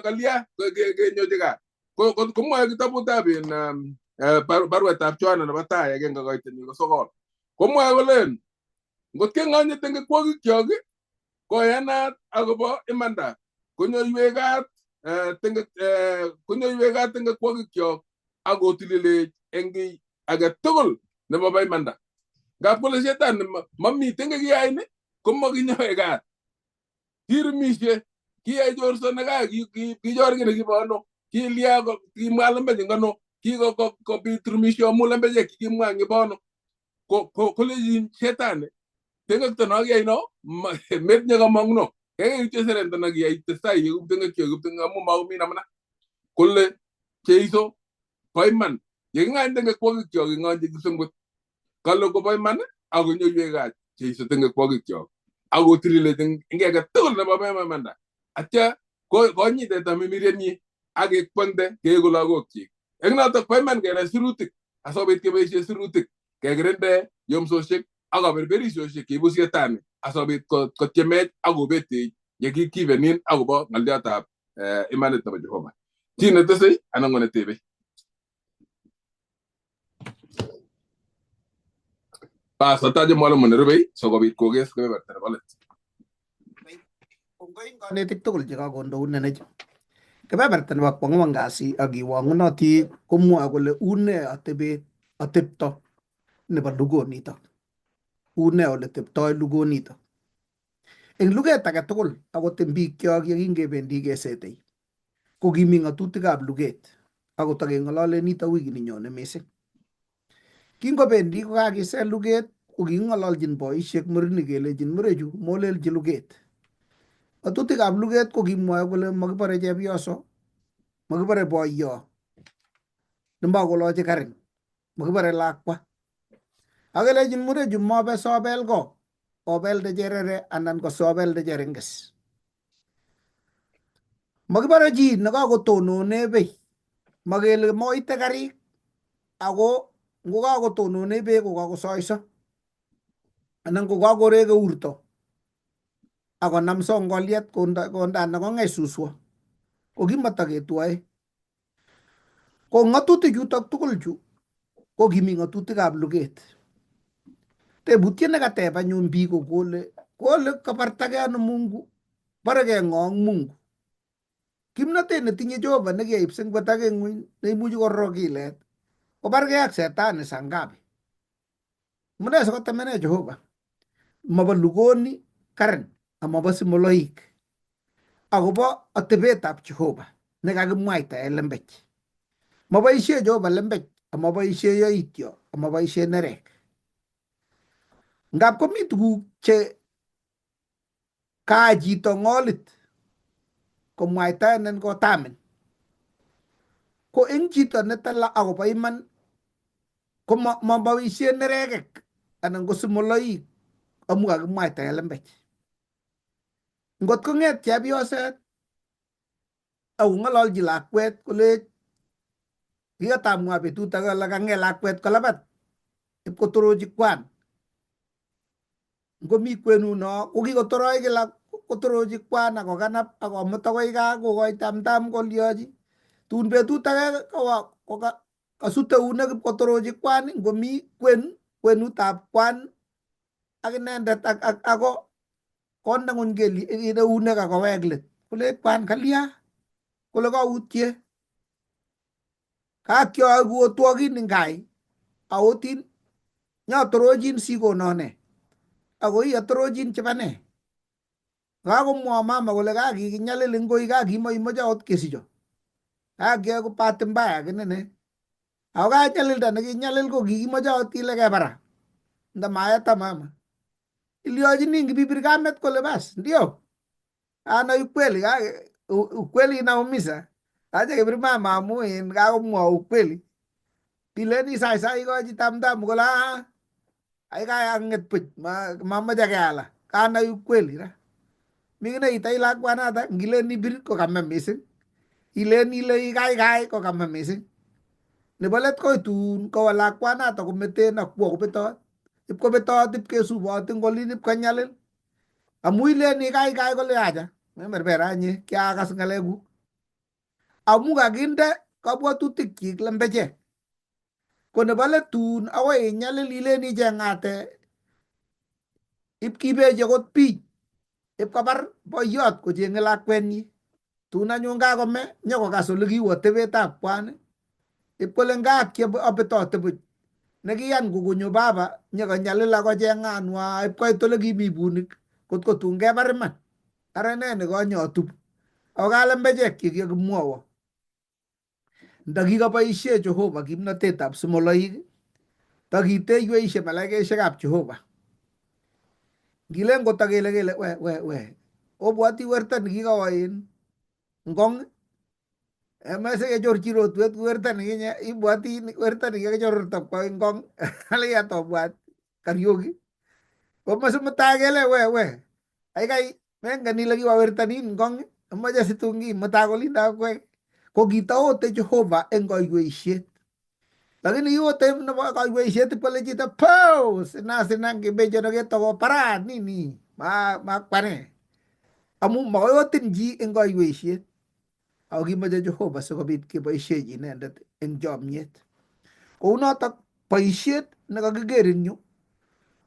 kalya kenyochi kat. Komwoe kitabutab baruetab Johana nebo tai agenge koiteni ko 9. Komwoe kolen ngot keng'onye tengekwokikyok koyanat akobo imanda konyoiwekat tengekwokikyok ak kotililech eng kiy age tugul nebo imanda. Ngap kole shetani mamiten kikiyai ni komakinyoe kat. Kirumishe, kiyai chorso nekaa, kichor kii nekibo ano, kilya kimwa lembech ngano, kikobit rumisho amu lembechek kikimwa eng ibo ano. Kolejin shetani tengekto no kiyai no metinye komong no. Keke kityo serento no kiyai testai yeku tengekyo amu makomi namna. Kole Jeiso bo iman. Yeking'any tengekwokikyok king'onchi kipsengwet. Kale kobo iman ako nyoiwekab Jeiso tengekwokikyok. Ako tililech eng age tugul nebo imanda. Atya konyit teta mimiryenyi ak kekwengde keeku lagokchik. Eng notok bo iman kenai sirutik asobit keboisie sirutik kekirinde yomsoshek ak kaberberisioshek cheibu shetani asobit kotyemech ak kobetech yekikibenin akobo ng'oliotab imanit nebo Jehova. Chi netesei anan ko netebei? Bas atache mwalimu nerubei sikobit kokes kebeberta nebo let. Konetik tugul chekakondoun nenechu. Kebeberta nebo kwang'wan kasi ak kiwang'unoti komwoe kole une atepto nebo lugonito. Une ole teptoi lugonito. Eng luget age tugul akot eng bikyok yekingebendi kesetei ko kimi ng'atutikab luget akot akeng'olole nito wikit ninyone mising. Kingobendi kokakiset luget ko king'ololchin boisiek murenik kelejin murechu molelchi luget. Ng'atutikab luget ko kimwoe kole makibore chepyoso, makibore boiyo nemakolochi karin, makibore lakwa. Akelejin murechu mobe sobel ko obelde cherere anan ko sobelde cheringes. Makibore chi nekakotonone bey, makele moite karik ako ngokakotonone bey kokakosoiso anan kokakorek eurto akonam songoliet kondana kong'ech suswo ko kimataketuoe. Ko ng'atutik chutok tugul chu ko kimi ng'atutikab luget. Tebutiet nekateb anyun biik ko kole kabartagei ano Mungu, barekei ng'o ak Mungu. Kimnatet netinye Jehova nekeib sengwet ak ng'weny neimuchi kororo kilet kobargei ak setani sangapi. Mune sikotemene Jehova mabo lugoni Karen amabo simoloik akobo atebetab Jehova nekakimwaita en lembech. Maboisie Jehova lembech amaboisie yoityo amaboisie nerek. Ngap komi tuguk che kaa chito ng'olit komwaitaenen kotamin ko eng chito netala akobo iman ko maboisie nerekek anan ko simoloik amu kakimwaita en lembech. Ngot kong'et chepyoset ako ng'ololchi lakwet kole kikatamwa betut age kole kang'et lakwet kolabat ipkotorochi kwan. Ngomi kwenuno ko kikotoroch kila kotorochi kwan akokanap akomut akoi gaa kokoitamtam koliochi. Tun betut age kasute eunek ipkotorochi kwan ngomi kwenutab kwan ak inendet ako konde ng'uny eunek akowek let. Kole kwan kalya? Kole kautye. Kakyoe kuotwokin eng kai aotin nyatorochin sikonone ako iatorochin chebo ne? Kakomwa mama kole kakikinyalil eng koi kakimoimoche akot kesicho. Kakyoe ko bahati mbaya kinine. Ako kanyalilda nekinyalil ko kikimoche akot kile kebara. Ndamaeta mama. Iliochini ngibibir kamet kole bas ndio. Ana ukweli inaumiza. Acha kebir mama amu kakomwa ukweli. Pileni sai ikochi tamtam kole ai kang'et puch mamache keala. Kanai ukweli ra. Mingine itai lakwanata ngilen ibir ko kame mising. Ilen ile kaikai ko kame mising. nebo let koit tun kowo lakwanato kometen akwo kobetot ip kobetot ip kesubot eng olin ip konyalil amu ileni kaikai kole acha meberber anye kiakas ngalekuk amu kakinde kabwatutik chik lembechek ko nebo let tun akoi inyalil ileni chengate ip kibechi akot bich ip kobar boiyot kochenge lakwenyi tun anyun kakome nyokokas ole kiwo tebetab kwan ip kole ngap abetote buch nekiyan kokonyo baba nyokonyalil akochenganwa ip koit ole kimi bunik kotko tun kebar iman ara ne nekanyatup ako kalembechek chik yekimwowo ndakikaboisie Jehova kimnatetab simoloik takiteiweishe malaikaisiekab Jehova ngilen kotakele kele we obwati werto nikikawo in ngong emese kechorchi rotwet werto nikinye ibwati werto nikikechororto kwa ngong aliyat obwat Karioki komase mutai kele we aikai mengen ile kiwa werto nin ngong amache situngi mutai kolinda kwe ko kitaote Jehova eng kaiweisiet lakini yote nebo kaiweisiet pole chito po sina ngebejo ketoko parat nini ma kwane amu makoyotin chi eng kaiweisiet ako kimache Jehova sikobit keboisiechi inendet eng chomyet kounotok boisiet nekakiker eng yu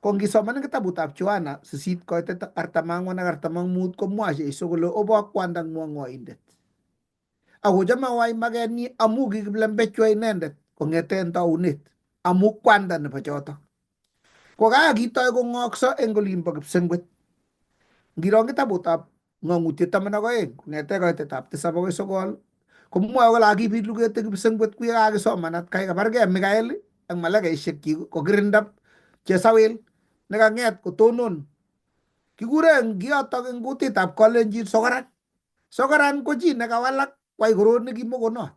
ko ngisoman kitabutab Johana 8:44 ak 45 komwa Jeiso kole obo kwandang'wong ng'oindet akochome wai makenyi amu kikiplembechwa inendet kong'ete taunet amu kwanda nebo choto kokakitoi kong'okso eng olimbo kipsengwet ngiro kitabutab ng'ong'utiet 12 kong'ete koitetab 7 akoi 9 komwoe kole akibit luget eng kipsengwet kuye kakisoman atkai kabargei Mikael ak malaikaisiek chik kokirinda chesawil nekang'et kotonon kikure eng kiyotok eng kutitab Kalenjin sokoran ko chi nekawalak kwai korot nekimokonot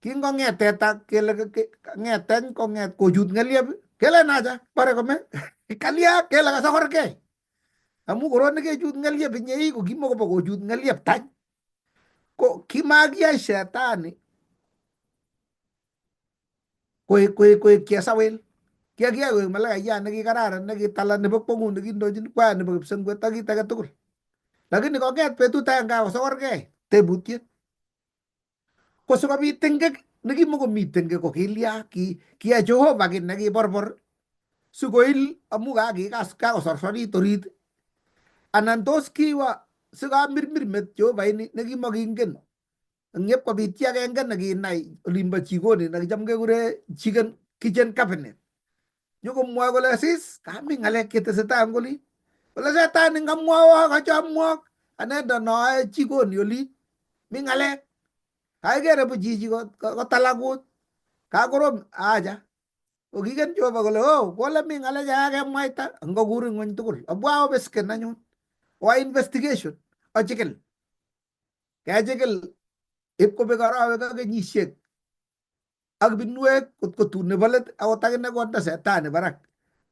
kingong'et teta kele ng'eteny kong'et kochut ng'elyep kele nacha bare kome kalya kele kasokorgei amu korot nekechut ng'elyep inyei ko kimokobo kochut ng'elyep tany ko kimakiyai shetani koek chesawil kiyakiyai koek malaikayat nekikararan nekitala nebo kwong'ut nekindochin kwaya nebo kipsengwet ak kit age tugul lakini kong'et betut agenge kosokorgei tebutiet ko sikobit tengek nekimokomi tengek ko kilya kiyai Jehova ki nekiborbor sikoil amu kakosorsorit orit anan tos kiwa sikamirmir met Jehova ini nekimakingen ngep kobit chi agenge nekinai olimbo jikoni nekicham kekure kitchen cabinet nyokomwoe kole sis kami ng'alek chetesetai eng oli kole setani ngamwowo kachamwok anenda noe jikoni oli mi ng'alek kaikere bu chichi kotalakut kakorom acha kokiken Jehova kole kole mi ng'alek chekakemwaita ngokur ng'ony tugul obwa obesken anyun oa investigation ochikil kechikil ipkobek arawek ak kenyisiek ak binwek kotko tun nebo let akot akine konde setani barak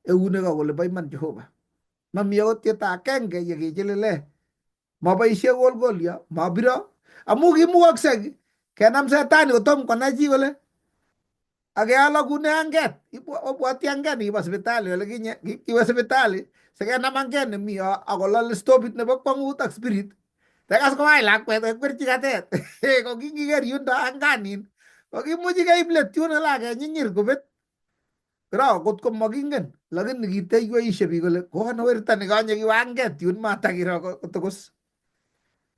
eunek akole bo iman Jehova mami akot cheta akenge yekichilile maboisie kolkolyo mabiro amu kimukoksei kenam setani kotom konai chi kole akealakune anget obwati anget nikibo sipitali ole kinye kiwe sipitali sikenam anget nemi yo akolole stopit nebo kwong'ut ak spirit tekas kowach lakwet kakwerchi katet ko kingiker yundo anganin kokimuchi keib let yun ala kenyinyir kobet kiro kot ko makingen lakini kiteiweishe biik kole kono werto nikanye kiwa anget yun matakiro kotokos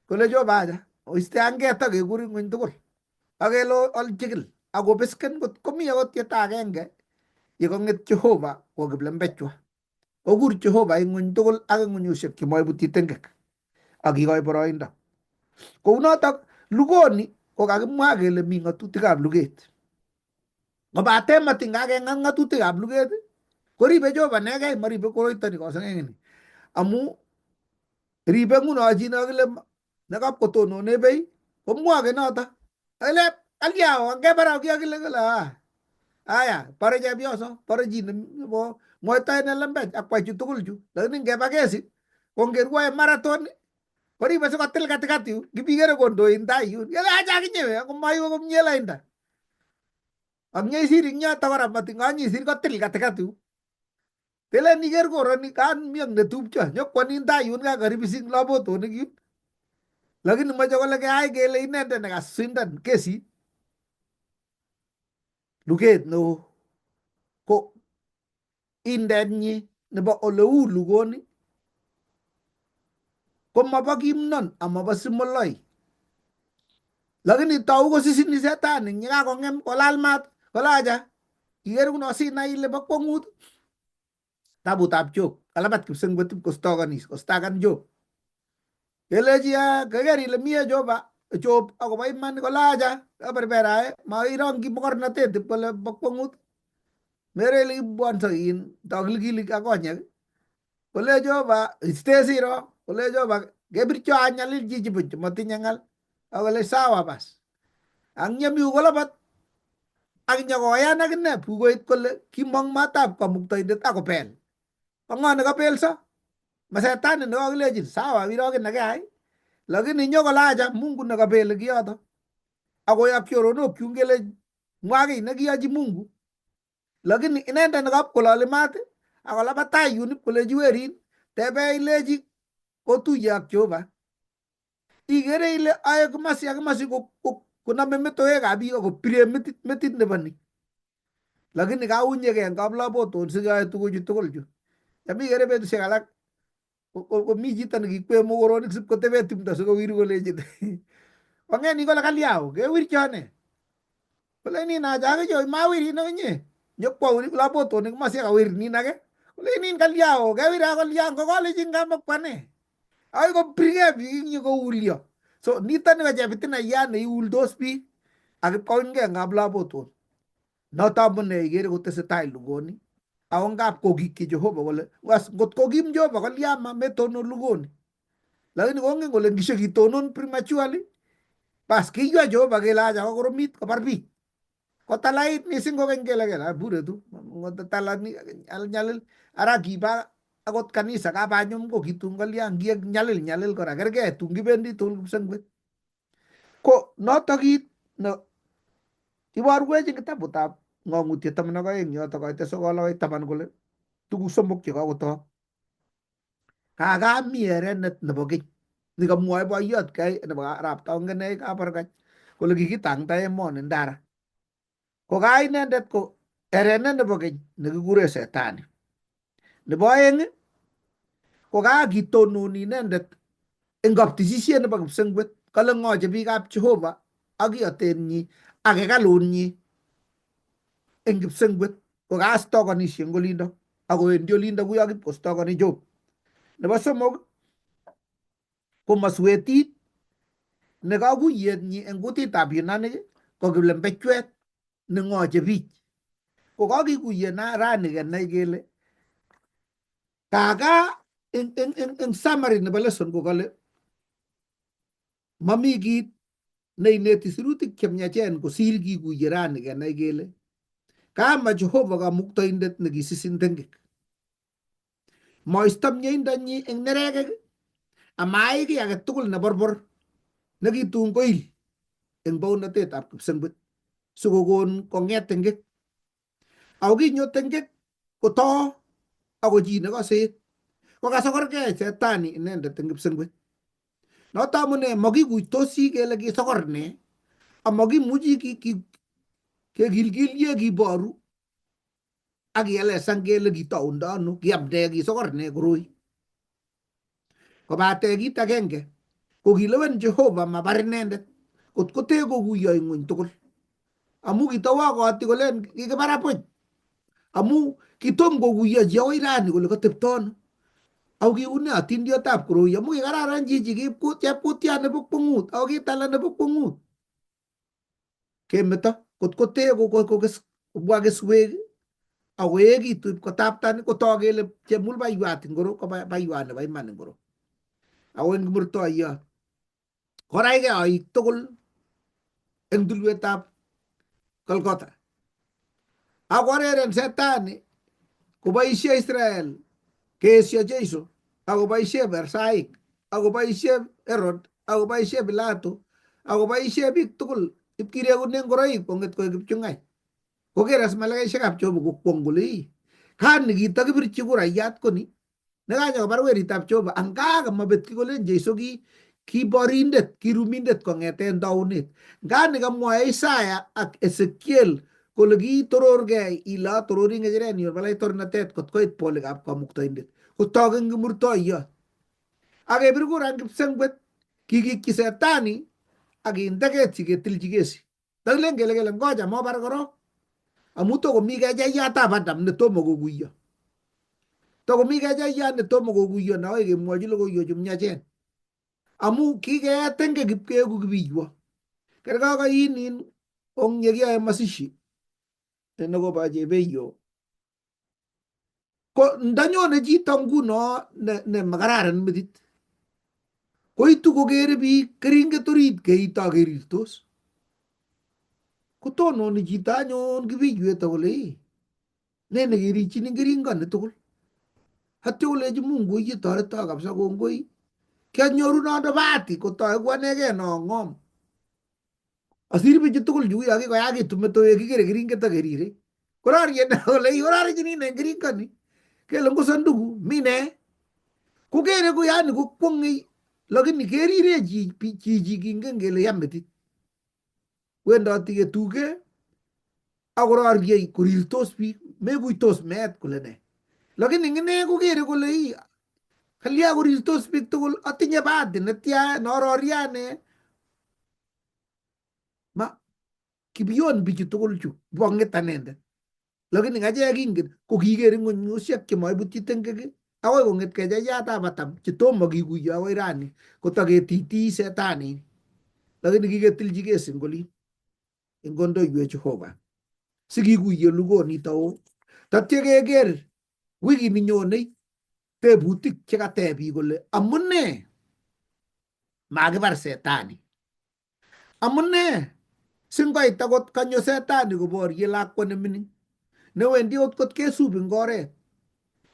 kole Jehova acha oiste anget akekur ng'ony tugul akelo olchikil akobesken kot komi akot cheta agenge yekong'et Jehova ko kiplembechwa okur Jehova eng ng'ony tugul ak eng ng'onyusiek chemoibutyi tengek akikoi boroindo kounotok lugoni ko kakimwa kele mi ng'atutikab luget kobate matingakeng'at ng'atutikab luget koribe Jehova negei maribe koroito ni koseng'eng'eni amu ribe ng'uno chi nekakile nekapkotonone bei komwoke noto ele alyawo ngebara kiyakile kole aya bare chepyoso bare chi nebo mwoitoe ne lembech ak kwai chu tugul chu lakini ngeba kesi kongerwoe marathon koribe sikotil katikati yu kibikere kondoi tai yun kele acha akinye komaiwe komie lainda ang nyisir nya tawara mati nganyisir ko til katekatu tele niger ko rani kan miang ne tupcha nyok kwanin ta yun ga gari bising labo to ne gyut lagi ni majo lagi ai gele ine de na sindan kesi luget no ko inden ni ne ba olu lugoni ko mabagim non amaba simolai lagi ni tau ko sisin ni setan ni nga ko ngem ko lalmat ko laja iyer ko no si na ile ba kongut tabu tabjo alamat kuseng betul ko stoganis ko stagan jo Elejia kagari le mia joba job ako ba man ko laja berbera ma irong ki bokor na te pala bakpungut mere li buan sa in dagli gili ka konya ole joba stesi ro ole joba gebir cho anyal ji ji bu mati nyangal awale sawa bas ang nyami ugola bat ang nyago ya na gne pugo it kole ki mong mata ko mukta ide ta ko pel pangon ka pel sa masetan no agle ji sawa wiro ke na gai lakini nyoka laja Mungu nakapele kiyoto ako yakyoro no kyungele mwagi nakiyaji Mungu lakini inenda nakapkolale mate ako labata yunip kole juwerin tebe ileji kotu yakyoba igere ile ayo kumasi kuna memeto gabi ako pire metit nebani lakini kaunye ke ngabla boton siga tugo jutugol ju yami gere betu segalak ko mi jita ngi kwe mo goro ni sip ko tebe tum da so wiru ko leje wangen ni ko la kaliao ke wir chane ko le ni na ja ke jo ma wir no nye nyok po ni la boto ni ma se ka wir ni na ke ko le ni kaliao ke wir ko liang ko le jinga mak pane ay ko priye bi ni ko ulio so ni tan ga ja bitina ya ne ul dos bi ag ko nge ngabla boto no ta bune gere ko te se tai lugoni awang gap ko giki Jehova wala was got ko gim Jehova kal yama metono lugoni lakini kongen kole ngisho kitonon prematurely pas ki yo Jehova gela ja ko romit ko parbi ko talait ni singo ken gela bure tu ngot talani al nyalil ara giba agot kanisa ka banyum ko gitung kal yang giag nyalil ko rager ge tungi bendi tul sangbe ko no tagit no ibar gwe jing ta buta ngongut ya tamna ka ing yo to ka te so ko la taman kole tugu sombok ci ka ko to kaga miere net ne bogi ni ka moy bo yot kay ne ba rap taw ngene ka par ka ko legi ki tang tay mon ndara ko gay ne det ko erene ne bogi ne gure setan ne boyeng ko ga gitonu ni ne det engap ti si ne ba sengwet kala ngo je bi ka Jehova agi aten ni age ka lun ni engip sengwet ko ga sto ka ni singolindo ako endio linda ku agi posto ka ni job ne ba somog ko masweti ne ga ku yet ni enguti tabina ne ko gilem betwet ne ngo je bi ko ga gi ku yena ra ne ga ne gele kaga en summary ne bale son ko gale mami gi ne ne tisruti kemnya chen ko sir gi ku yera ne ga ne gele kama Jehova ga mukta indet ne gi sisin tengik mo istam nye indanyi en nerege amai ki age tukul na borbor nagi tung ko il en bau na te tap sembut sugogon ko nget tengek augi nyo tengek ko to ago ji na ko se ko ka sokor ke setani nende tengep sembut no ta mune mogi gu to si ke lagi sokor ne amogi muji ki ke gilgil ye gi boru agi ele sange lagi to undano gi abde gi sokor ne grui ko ba te gi tagenge ko gilewen Jehova ma barnende ko te ko guyo ngun tukul amu gitawa ko ati ko len gi ke bara poy amu kitom go guyo jo irani ko ko tepton au gi une atin dio tap kro ya mu gararan ji gi put ya putia ne bu pungut au gi tala ne bu pungut ke meta ko te ko wa ge suwe awe gi tu ko tap tan ko to ge le che mul ba yuat ngoro ko ba yuan ba man ngoro awen murto ya korai ge ai tokol endul wetap Kolkata agora ren setani ko ba ishe Israel ke sia Jesu ago ba ishe Versailles ago ba ishe Herod ago ba ishe Pilato ago ba ishe bik tokol ipkire unen gorai ponget ko gipchungai ko keras malaikaisiekab Jehova kokwong kole kan kitakibirchi kurayat koni nekanyokobar weritab Jehova anga kamabet kikolen Jeiso ki borindet, ki rumindet kong'eten taunet. Ngani kamwae Isaya ak Ezekiel kole kitororgei ile torori ng'echeret nyu balai tornatet kot koit bolikab kamuktoindet kotok eng kimurtoiyot ak kebir kura eng kipsengwet kikikyi setani ak kinde keti ketilchi kesi takilen kele ngoja mobar korok amu tokomi kecheyatab Adam netomo kokuiyo, tokomi kecheyat netomo kokuiyo na akoi kemwochi logoiwek chu myachen amu kiketenge kipkeeku kibiywo kerkei koinin ong yekiyoe masishi nekobo Chebeiyo ko ndanyone chito nguno ne makararan metit koitu kokere biik keringet orit keito kerirtos kotononi chito anyun kibiywet akole ne nekerichini keringoni tugul atyo kolechi Mungu iyie toreto kabisa kongoi kianyoru nondo bahati kotoeku anegei no ng'om asir bichu tugul chu yo kikoyakitu metowek kikere keringet akerire kororye ne kole ororechini ne keringoni kele ngo sanduku mi ne kokere ko yani kokwong'ei lakini kerire chichi kingen kele ya metit wendoti ketuke akororiei korirtos biik mekuitos meet kole ne lakini ngine kokere kole kalya korirtos biik tugul atinye bahati netya nororye ane ma kibiyon bichu tugul chu bong'et anendet lakini ng'achek kingen ko kiker ng'onyusiek chemaibutyi tengek akoi kong'et kecheyatab Adam chetomo kikuiyo akoi rani kotaketitii setani lakini kiketilchi kesi ngolin eng kondoiwek Jehova sikikuiyo lugonito tatya keker wikit ninyonei tebutik chekateb biik kole amune makibar setani, amune singoit akot kanyo setani koborye lakwa nemining newendi ot kot kesub eng oret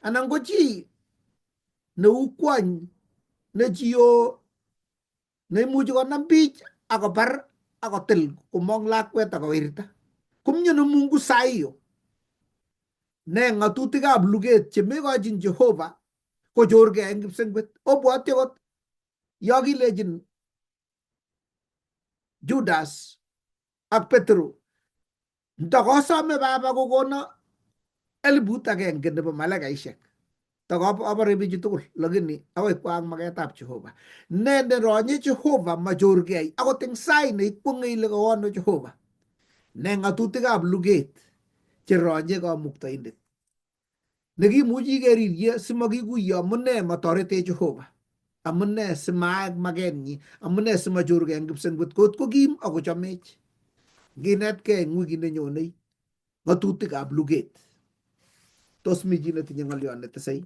anan ko chi neu kwony ne chio neimuchi konam bich akobar akotil komong lakwet akowirta komyoni Mungu saa hiyo ne ng'atutikab luget chemekochin Jehova kochorgei eng kipsengwet. Obwoti akot yo kilechin Judas ak Petro ndakasome baba kokono 1,000 nebo malaikaisiek takabore bichu tugul lakini akoi kwak maketab Jehova ne neronye Jehova machorgei akot eng sai neikwong'e ile kawono Jehova ne ng'atutikab luget cheronye kamuktoindet nekimuchi kerirye simakikuiyo amune matoretech Jehova, amune simaak makenyi, amune simachorgei eng kipsengwet kot ko kim akochomech nginetkei eng wikit nenyonei ng'atutikab luget. Tos mi chi netinye ng'olyon netesei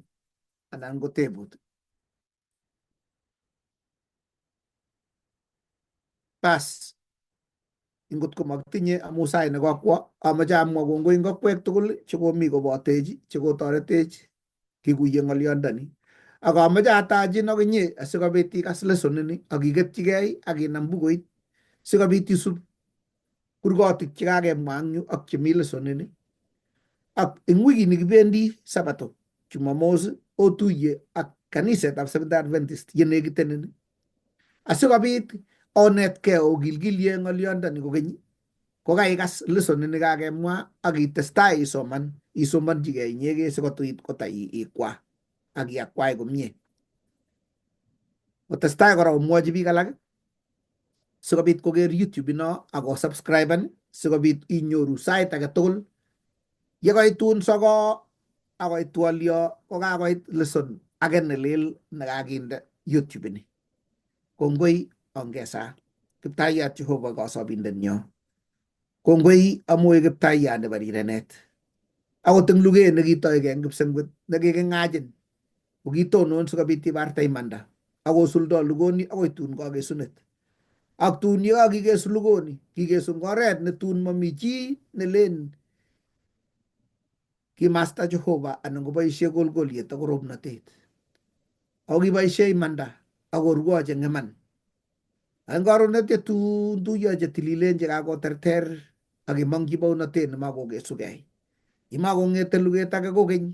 anan ko tebut? Bas ingot ko makitinye amu sai nekakwo amache amwa kongoi ngokwek tugul chekomi kobotech chekotoretech kikuiye ng'olyondoni ak amache atachin akinye asikobit ikas lesonini ak iketyigei ak inam bukuit sikobit isub kurgotik chekakemwa eng yu ak chemi lesonini ak eng wikini kibendi Sabato Jumamos otuye ak kanisetab Seventh Adventist yenekitenin asikobit onetkei okilgilye ng'olyondoni kokeny kokaikas lesonini kakemwa ak itestai isomanchigei inyegei sikotuit kotai ikwa ak iakwai komie otestai kora omwochi biik alak sikobit koker YouTube ino ak osubscriben sikobit inyoru sait age tugul yekoitun soko akoi twolyo kokakoit lesson age nelel nekakinde YouTube ini. Kongoi ongesa Kiptaiyat Jehova kasobindenyo. Kongoi amu Kiptaiyat nebo rirenet. Akot eng luget nekitoigei eng kipsengwet nekiking'achin kokitonon sikobit ibarte imanda akosuldo lugoni akoi tun kakesunet. Ak tun yekakikesu lugoni kikesu eng oret netun mami chi nelen kimasta Jehova anan koboisie kolkolyet ak koromnatet. Ako kiboisie imanda akorwoch eng iman. Ang karon netya tun tuyo chetililen chekakoterter ak imong'chi bounatet nemakokesugei. Imakong'ete luget age kokeny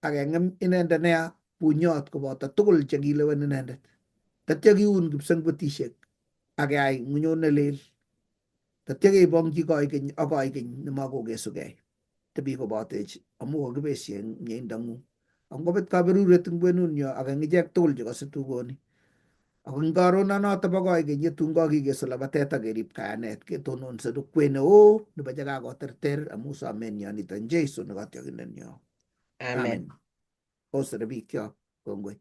ak keng'em inendet nea bunyot koboto tugul chekilewen inendet. Tatya kiun kipsengwetishek ak keyai ng'unyut nelel. Tatya keibong'chi koikeny ak koikeny nemakokesugei. Tebi kobotech amu kakibesye eng mieindong'ung. Ak ngobet kaberuret eng kwenunyo ak eng ichek tugul chekose tugoni. Ak eng karononoto bo koikeny yetun kakikesu labatet ak kerib kayanet ketononse kwen neo nebo chekakoterter amu somenyo nito eng Jeiso ne katyokindenyo. Amen. Amen. Osere bikyok. Kongoi.